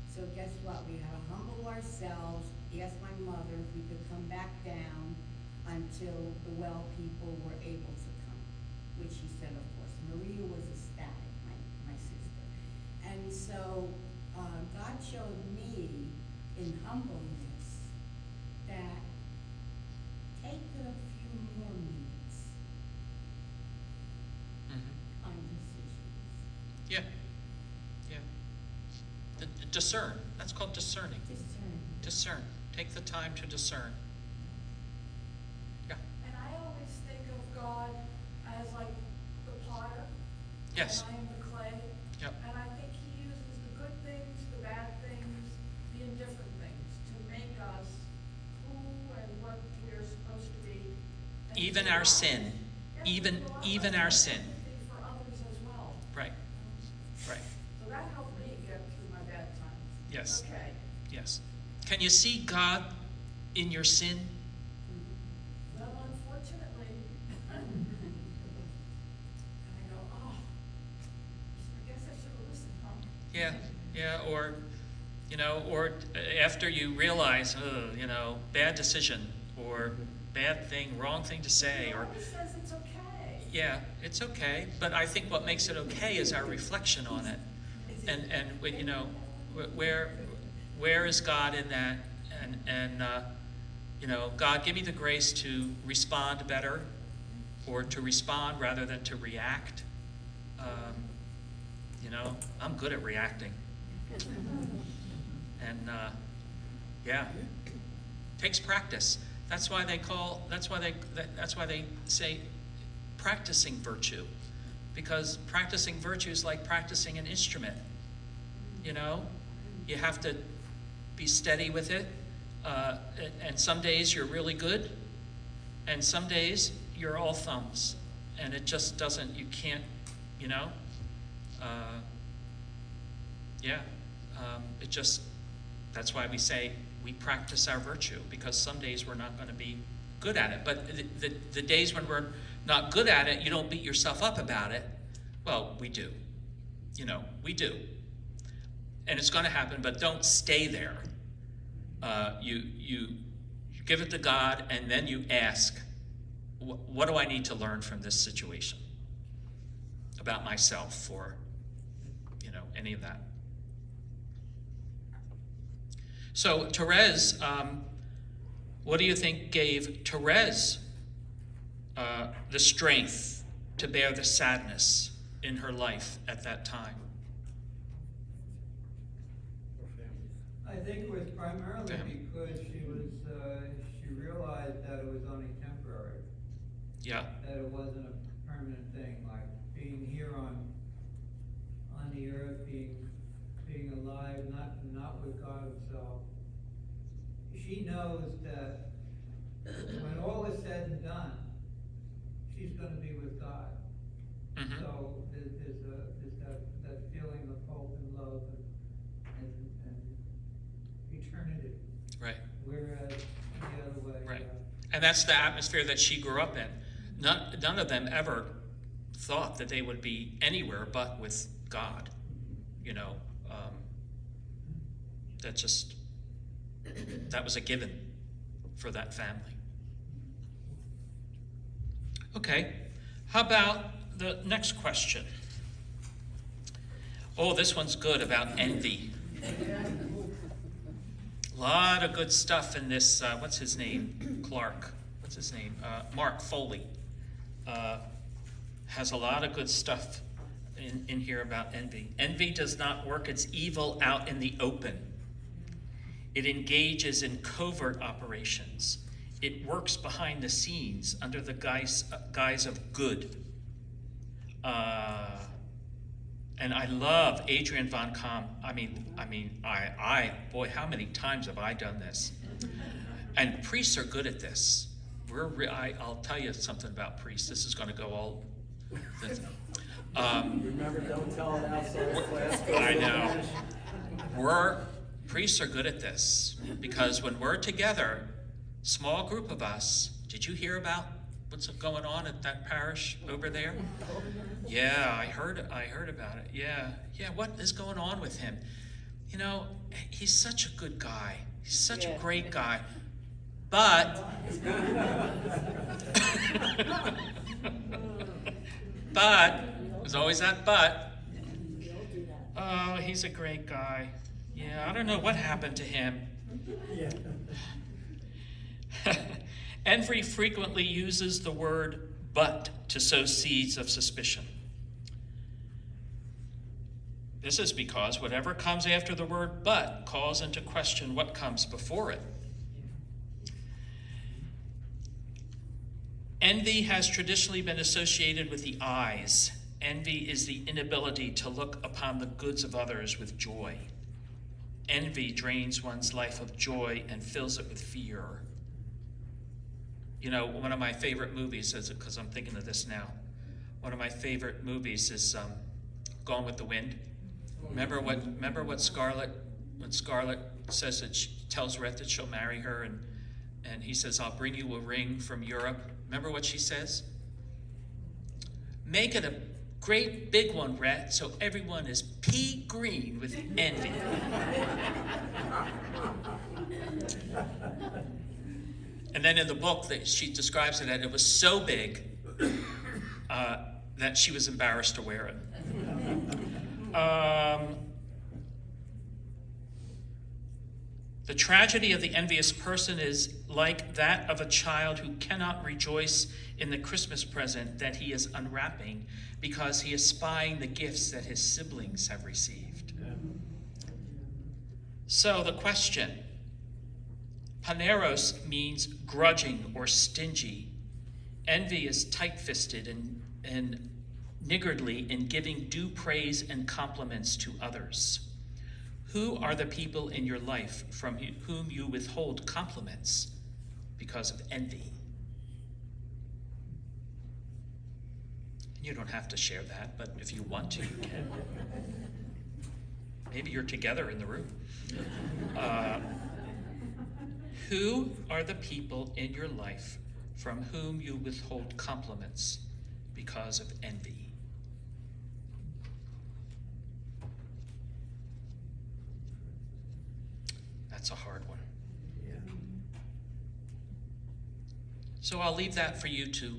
So guess what? We had to humble ourselves, ask my mother if we could come back down until the well people were able to come, which she said, of course. Maria was ecstatic, my sister. And so God showed me in humbleness that take a few more minutes on decisions. Yeah, yeah. Discern. That's called discerning. Discern. Take the time to discern. Yeah. And I always think of God as like the potter. Yes. And I am the clay. Yep. And I think he uses the good things, the bad things, the indifferent things to make us who and what we're supposed to be. And Even to our God. sin. Yes, Even our sin. empathy for others as well. Right. Right. So that helped me get through my bad times. Yes. Okay. Yes. Can you see God in your sin? Well, unfortunately, and I go, oh, I guess I should have listened, huh? Yeah. Yeah. Or after you realize, bad decision, or bad thing, wrong thing to say, or He says it's okay. yeah, it's okay. But I think what makes it okay is our reflection on it, and where is God in that? And God, give me the grace to respond better, or to respond rather than to react. I'm good at reacting, and takes practice. That's why they say practicing virtue, because practicing virtue is like practicing an instrument. You have to be steady with it, and some days you're really good, and some days you're all thumbs, and it just doesn't, you can't, it just, that's why we say we practice our virtue, because some days we're not going to be good at it. But the days when we're not good at it, you don't beat yourself up about it. Well, we do. We do. and it's going to happen, but don't stay there. You give it to God, and then you ask, what do I need to learn from this situation about myself, or any of that. So Therese, what do you think gave Therese the strength to bear the sadness in her life at that time? I think it was primarily Family. because she realized that it was only temporary, Yeah. that it wasn't a permanent thing, like being here on the earth, being alive, not with God himself. She knows that when all is said and done, she's gonna be with God. Mhm. So there's that feeling of hope and love and eternity. Right. Whereas the other way. Right. And that's the atmosphere that she grew up in. None of them ever thought that they would be anywhere but with God. That was a given for that family. Okay, how about the next question? Oh, this one's good, about envy. A lot of good stuff in this, what's his name? Clark. What's his name? Mark Foley. Has a lot of good stuff in here about envy. Envy does not work its evil out in the open. It engages in covert operations. It works behind the scenes under the guise of good. And I love Adrian von Kamm. Boy, how many times have I done this? And priests are good at this. I'll tell you something about priests. This is going to go all. Remember, don't tell it outside of class. I know. Priests are good at this, because when we're together, small group of us, did you hear about what's going on at that parish over there? Yeah, I heard about it. Yeah, what is going on with him? He's such a good guy. He's such a great guy. But there's always that but. Oh, he's a great guy. Yeah, I don't know what happened to him. Envy frequently uses the word but to sow seeds of suspicion. This is because whatever comes after the word but calls into question what comes before it. Envy has traditionally been associated with the eyes. Envy is the inability to look upon the goods of others with joy. Envy drains one's life of joy and fills it with fear. One of my favorite movies is, because I'm thinking of this now, one of my favorite movies is Gone with the Wind. Remember what Scarlett, when Scarlett says that she tells Rhett that she'll marry her, and he says, I'll bring you a ring from Europe. Remember what she says? Make it a great big one, Rhett, so everyone is pea green with envy. And then in the book, she describes it that it was so big that she was embarrassed to wear it. The tragedy of the envious person is like that of a child who cannot rejoice in the Christmas present that he is unwrapping because he is spying the gifts that his siblings have received. So the question, paneros means grudging or stingy. Envy is tight-fisted and niggardly in giving due praise and compliments to others. Who are the people in your life from whom you withhold compliments because of envy? You don't have to share that, but if you want to, you can. Maybe you're together in the room. Who are the people in your life from whom you withhold compliments because of envy? That's a hard one. Yeah. So I'll leave that for you to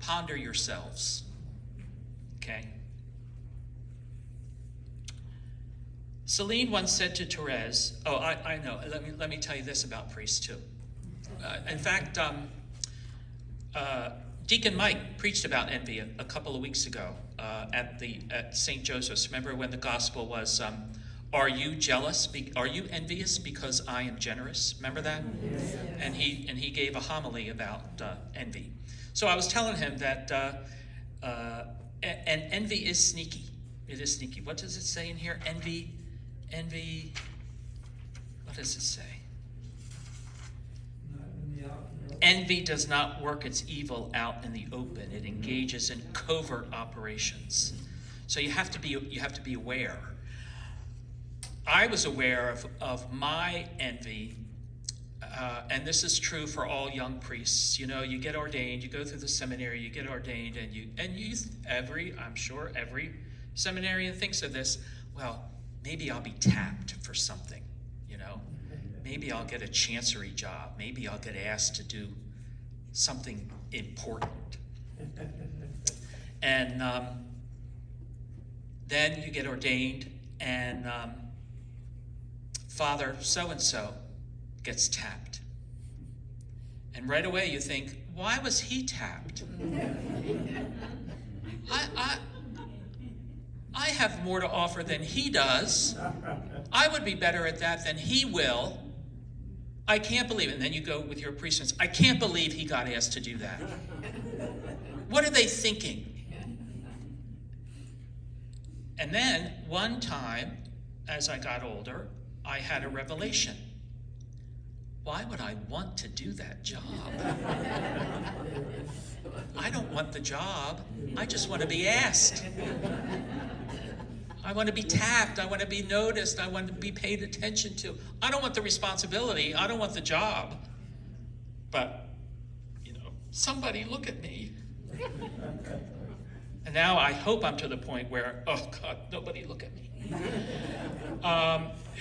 ponder yourselves. Okay? Celine once said to Therese, oh, I know, let me tell you this about priests too. In fact, Deacon Mike preached about envy a couple of weeks ago at St. Joseph's. Remember when the gospel was, are you jealous? Are you envious because I am generous? Remember that? Yes. And he gave a homily about envy. So I was telling him that and envy is sneaky. It is sneaky. What does it say in here? Envy. What does it say? Not in the out. Envy does not work its evil out in the open. It engages in covert operations. So you have to be aware. I was aware of my envy, and this is true for all young priests. You know, you get ordained, you go through the seminary, you get ordained, I'm sure every seminarian thinks of this. Well, maybe I'll be tapped for something. You know, maybe I'll get a chancery job. Maybe I'll get asked to do something important. And then you get ordained, and Father so-and-so gets tapped. And right away you think, why was he tapped? I have more to offer than he does. I would be better at that than he will. I can't believe it. And then you go with your priest and say, I can't believe he got asked to do that. What are they thinking? And then one time, as I got older, I had a revelation. Why would I want to do that job? I don't want the job. I just want to be asked. I want to be tapped. I want to be noticed. I want to be paid attention to. I don't want the responsibility. I don't want the job. But, somebody look at me. And now I hope I'm to the point where, oh God, nobody look at me.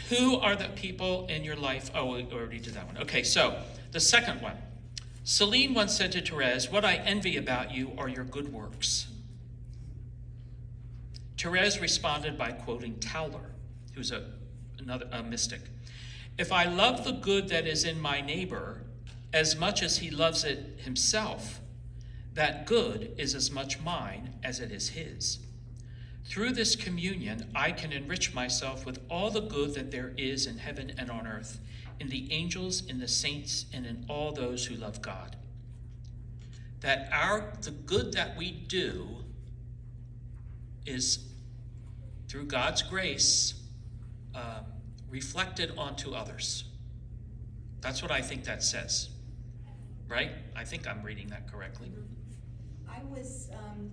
Who are the people in your life? Oh, we already did that one. Okay, so the second one. Celine once said to Therese, what I envy about you are your good works. Therese responded by quoting Tauler, who's a mystic. If I love the good that is in my neighbor as much as he loves it himself, that good is as much mine as it is his. Through this communion, I can enrich myself with all the good that there is in heaven and on earth, in the angels, in the saints, and in all those who love God. That the good that we do is, through God's grace, reflected onto others. That's what I think that says, right? I think I'm reading that correctly.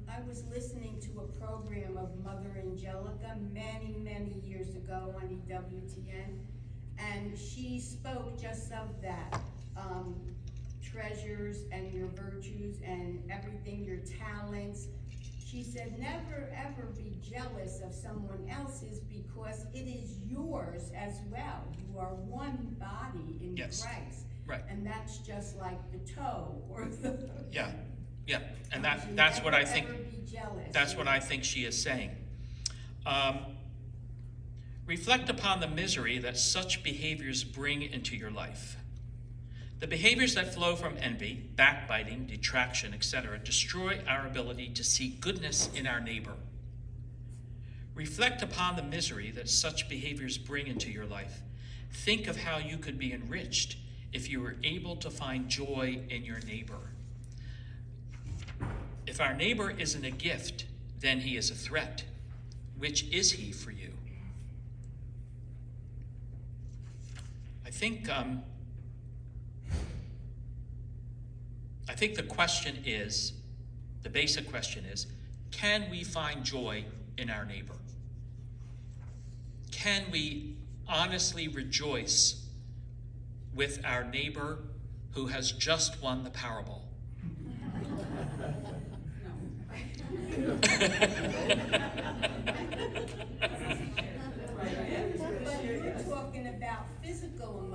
I was listening to a program of Mother Angelica many years ago on EWTN, and she spoke just of that. Treasures and your virtues and everything, your talents. She said, never ever be jealous of someone else's because it is yours as well. You are one body in Yes. Christ. Right. And that's just like the toe or the... Yeah, and that's what I think. Never be jealous. That's what I think she is saying. Reflect upon the misery that such behaviors bring into your life. The behaviors that flow from envy, backbiting, detraction, etc., destroy our ability to see goodness in our neighbor. Reflect upon the misery that such behaviors bring into your life. Think of how you could be enriched if you were able to find joy in your neighbor. If our neighbor isn't a gift, then he is a threat. Which is he for you? I think the question is, the basic question is, can we find joy in our neighbor? Can we honestly rejoice with our neighbor who has just won the Powerball? But you're talking about physical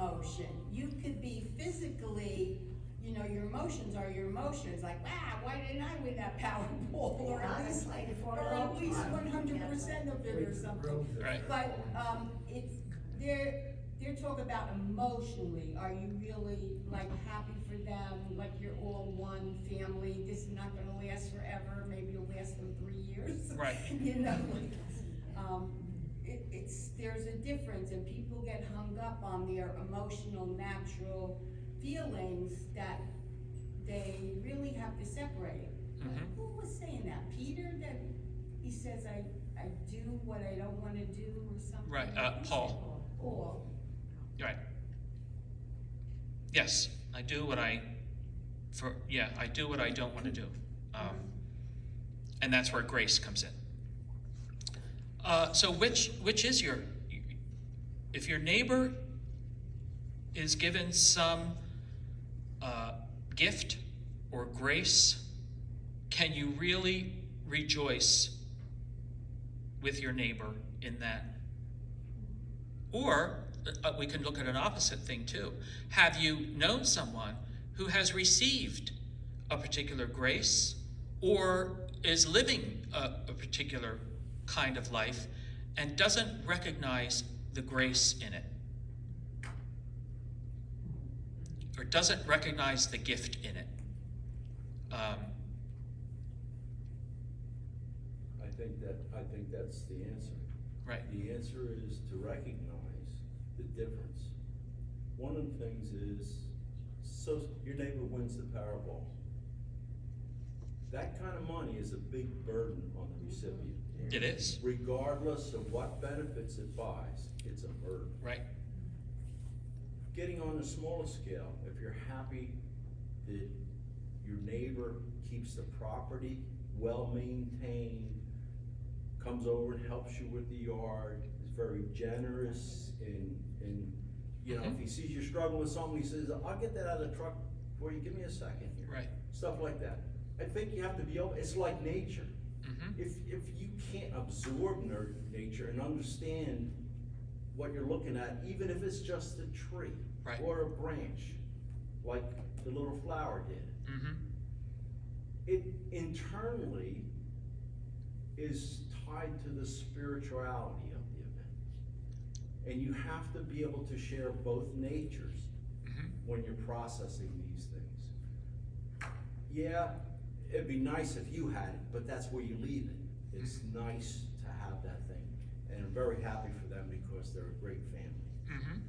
emotion. You could be physically, you know, your emotions are your emotions, like, why didn't I win that Powerball? Or at least, Honestly, or at least 100% of it or something. Right. But, it's, they're talking about emotionally, are you really like happy for them, like you're all one family, this is not gonna last forever, maybe it'll last them 3 years? Right. You know, there's a difference, and people get hung up on their emotional, natural feelings that they really have to separate. Mhm. Who was saying that? Peter, that he says, I do what I don't wanna do or something? Right, Who said Paul. that? Paul. Right. Yes, I do what I don't want to do. And that's where grace comes in. So which is if your neighbor is given some gift or grace, can you really rejoice with your neighbor in that? Or we can look at an opposite thing too. Have you known someone who has received a particular grace or is living a particular kind of life and doesn't recognize the grace in it? Or doesn't recognize the gift in it? I think that's the answer. Right. The answer is to recognize the difference. One of the things is, so your neighbor wins the Powerball. That kind of money is a big burden on the recipient. It is. Regardless of what benefits it buys, it's a burden. Right. Getting on a smaller scale, if you're happy that your neighbor keeps the property well maintained, comes over and helps you with the yard, is very generous in you know, if he sees you struggling with something, he says, I'll get that out of the truck for you, give me a second here. Right. Stuff like that. I think you have to be open, it's like nature. Mhm. If you can't absorb nature and understand what you're looking at, even if it's just a tree Right. or a branch, like the little flower did, Mhm. it internally is tied to the spirituality of the event. And you have to be able to share both natures Mhm. when you're processing these things. Yeah, it'd be nice if you had it, but that's where you leave it. It's nice to have that thing. And I'm very happy for them because they're a great family. Mhm.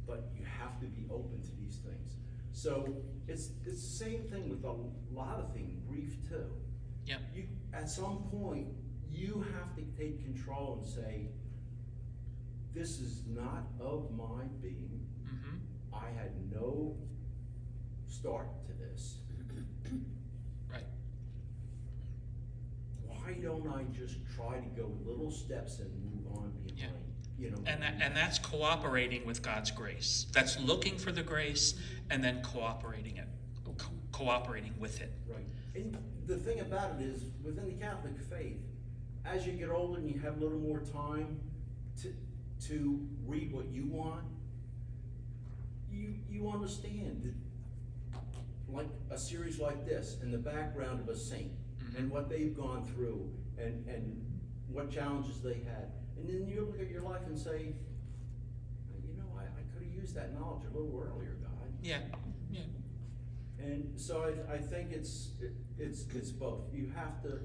But you have to be open to these things. So it's the same thing with a lot of things, grief too. Yep. At some point, you have to take control and say, this is not of my being. Mhm. I had no start to this. Right. Why don't I just try to go little steps and move on behind, you know? And that's cooperating with God's grace. That's looking for the grace and then cooperating with it. Right. And the thing about it is, within the Catholic faith, as you get older and you have a little more time to read what you want, you understand that, like a series like this, in the background of a saint, and what they've gone through, and what challenges they had. And then you look at your life and say, you know, I could have used that knowledge a little earlier, God. Yeah. Yeah. And so I think it's both. You have to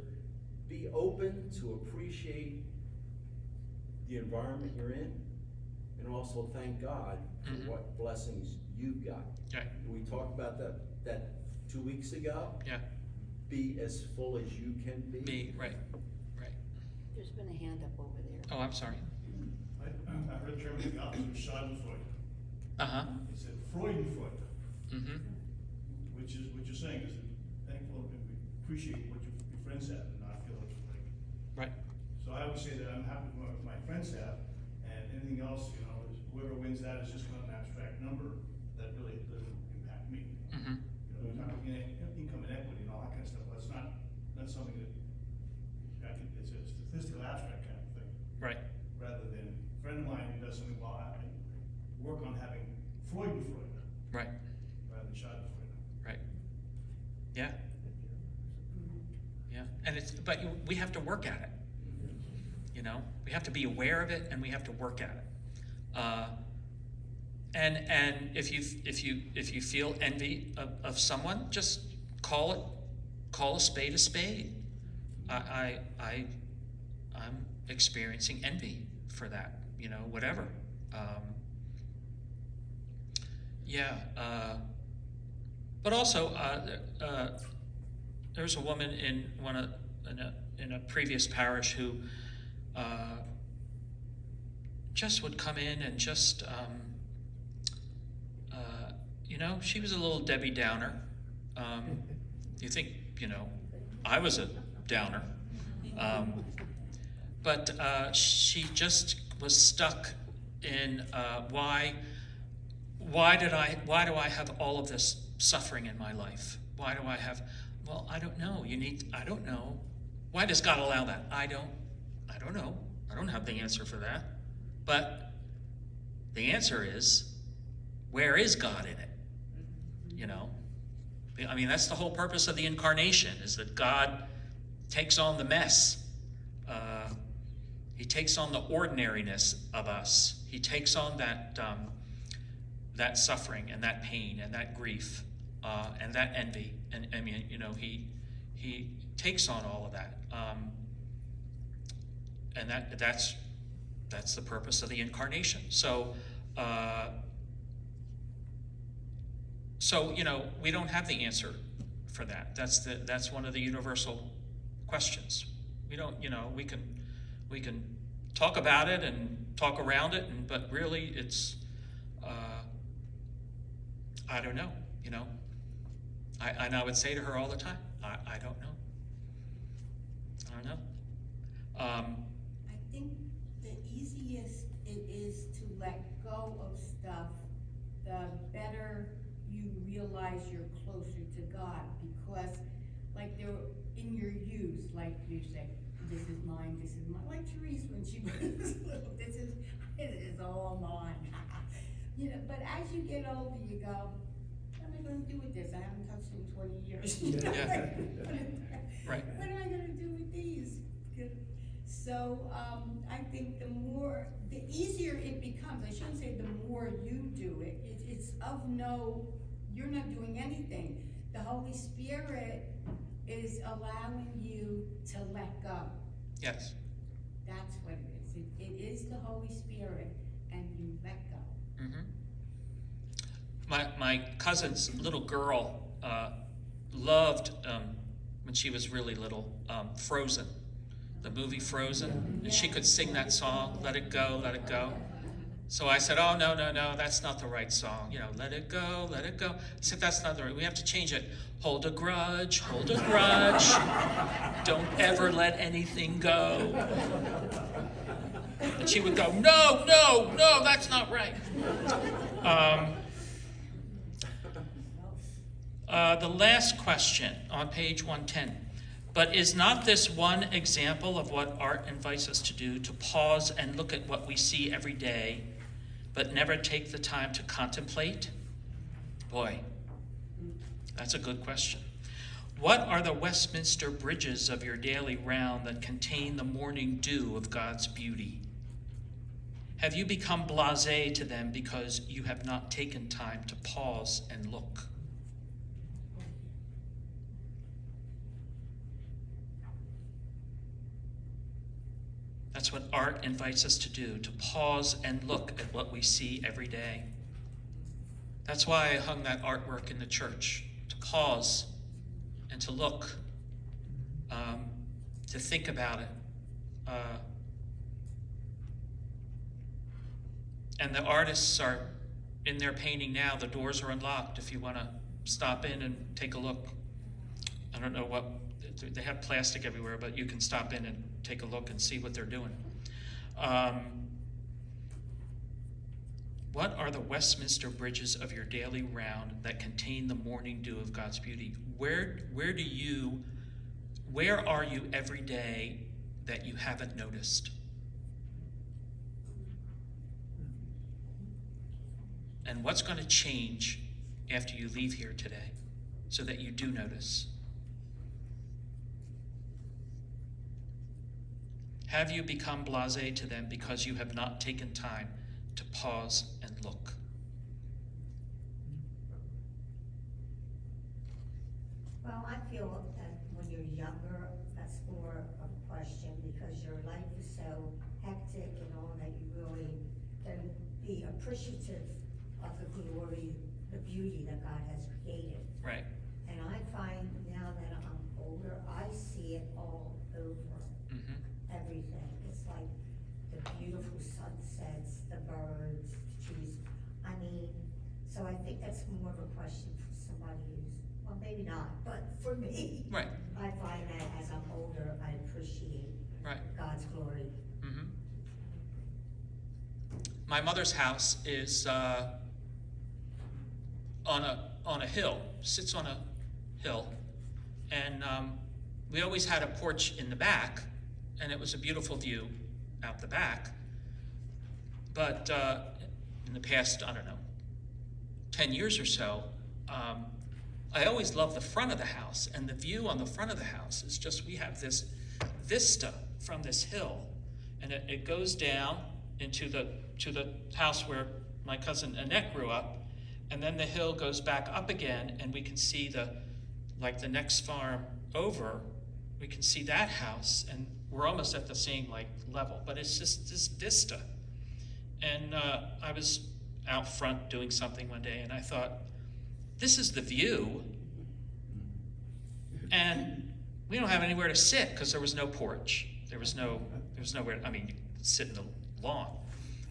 be open to appreciate the environment you're in, and also thank God for Mhm. what blessings you've got. Right. We talked about that 2 weeks ago. Yeah. Be as full as you can be. Right. There's been a hand up over there. Oh, I'm sorry. I heard German the opposite of Schadenfreude. Uh-huh. It said Freudenfreude, Mm-hmm. which is what you're saying is thankful and we appreciate what your friends have and not feel like. Right. So I would say that I'm happy with what my friends have, and anything else, you know, whoever wins that is just kind of an abstract number that really doesn't impact me. Mm-hmm. You know, we're talking income inequity and all that kind of stuff, that's not something that, I think it's a statistical abstract kind of thing. Right. Rather than a friend of mine who does something, well, I work on having and we have to work at it. We have to be aware of it and we have to work at it. And if you feel envy of someone, just call a spade a spade. I'm experiencing envy for that, whatever. But also, there's a woman in a previous parish who just would come in and just, she was a little Debbie Downer. You think, I was a downer. But she just was stuck in why do I have all of this suffering in my life? Why do I have, well, I don't know. I don't know. Why does God allow that? I don't know. I don't have the answer for that. But the answer is, where is God in it? I mean, that's the whole purpose of the incarnation, is that God takes on the mess. He takes on the ordinariness of us. He takes on that suffering and that pain and that grief and that envy. And I mean, he takes on all of that. And that's the purpose of the incarnation. So we don't have the answer for that. That's one of the universal questions. We don't, we can talk about it and talk around it, but really it's, I don't know, and I would say to her all the time, I don't know. I don't know. I think the easiest it is to let go of stuff, the better you realize you're closer to God, because like in your youth, like you say, this is mine, like Therese when she was little, it is all mine. But as you get older, you go, what am I gonna do with this? I haven't touched it in 20 years. Yeah. Right. What am I gonna do with these? So I think the easier it becomes, I shouldn't say the more you do it, you're not doing anything. The Holy Spirit is allowing you to let go. Yes. That's what it is. It is the Holy Spirit, and you let go. Mm-hmm. My cousin's little girl loved, when she was really little, Frozen, the movie Frozen, and she could sing that song, Let It Go, Let It Go. So I said, oh, no, that's not the right song. Let it go, let it go. I said, that's not the right, we have to change it. Hold a grudge, don't ever let anything go. And she would go, no, that's not right. The last question on page 110. But is not this one example of what art invites us to do, to pause and look at what we see every day, but never take the time to contemplate? Boy, that's a good question. What are the Westminster bridges of your daily round that contain the morning dew of God's beauty? Have you become blasé to them because you have not taken time to pause and look? That's what art invites us to do, to pause and look at what we see every day. That's why I hung that artwork in the church, to pause and to look, to think about it. And the artists are in their painting now. The doors are unlocked if you want to stop in and take a look. I don't know what, they have plastic everywhere, but you can stop in and take a look and see what they're doing. What are the Westminster bridges of your daily round that contain the morning dew of God's beauty? Where are you every day that you haven't noticed? And what's going to change after you leave here today so that you do notice? Have you become blasé to them because you have not taken time to pause and look? Well, I feel that when you're younger, that's more of a question because your life is so hectic and all that you really can be appreciative of the glory, the beauty that God has created. Right. And I find now that I'm older, I see it all over. Mm-hmm. Everything. It's like the beautiful sunsets, the birds, the trees. I mean, so I think that's more of a question for somebody who's, well, maybe not, but for me. Right. I find that as I'm older, I appreciate Right. God's glory. Mm-hmm. My mother's house is on a hill, sits on a hill, and we always had a porch in the back, and it was a beautiful view out the back. But in the past, I don't know, 10 years or so, I always loved the front of the house, and the view on the front of the house is just, we have this vista from this hill, and it goes down into the house where my cousin Annette grew up, and then the hill goes back up again, and we can see the next farm over, we can see that house, and we're almost at the same level, but it's just this vista. And I was out front doing something one day, and I thought, this is the view, and we don't have anywhere to sit because there was no porch. There was nowhere, I mean, you could sit in the lawn.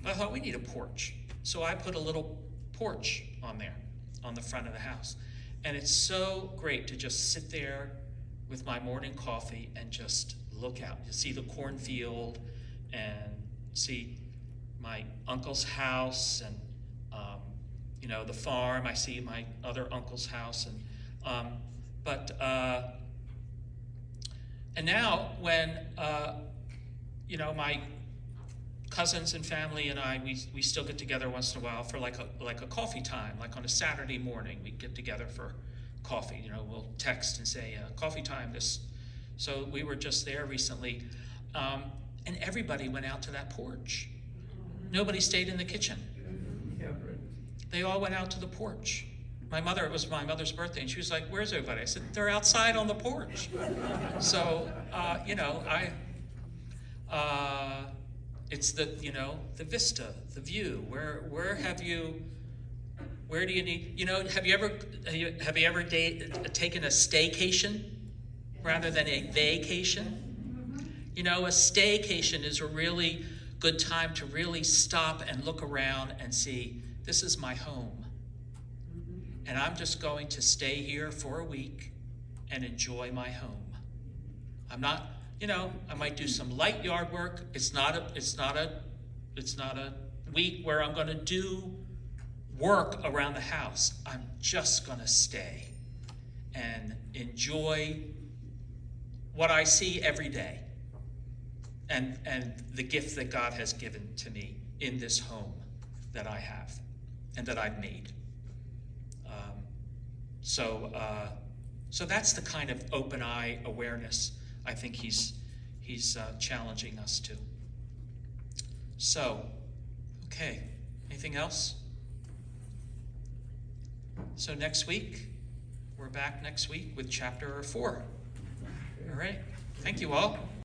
But I thought, we need a porch. So I put a little porch on there, on the front of the house. And it's so great to just sit there with my morning coffee and just look out. You see the cornfield and see my uncle's house and the farm. I see my other uncle's house, and now when my cousins and family and I, we still get together once in a while for like a coffee time, like on a Saturday morning. We get together for coffee. We'll text and say coffee time. So we were just there recently, and everybody went out to that porch. Nobody stayed in the kitchen. They all went out to the porch. It was my mother's birthday, and she was like, "Where's everybody?" I said, "They're outside on the porch." So, it's the vista, the view. Where do you need? Have you ever taken a staycation rather than a vacation? A staycation is a really good time to really stop and look around and see, this is my home. And I'm just going to stay here for a week and enjoy my home. I'm not, I might do some light yard work. It's not a week where I'm going to do work around the house. I'm just going to stay and enjoy what I see every day and the gift that God has given to me in this home that I have and that I've made. So that's the kind of open eye awareness I think he's challenging us to. So, okay, anything else? So next week, we're back next week with chapter 4. All right, thank you all.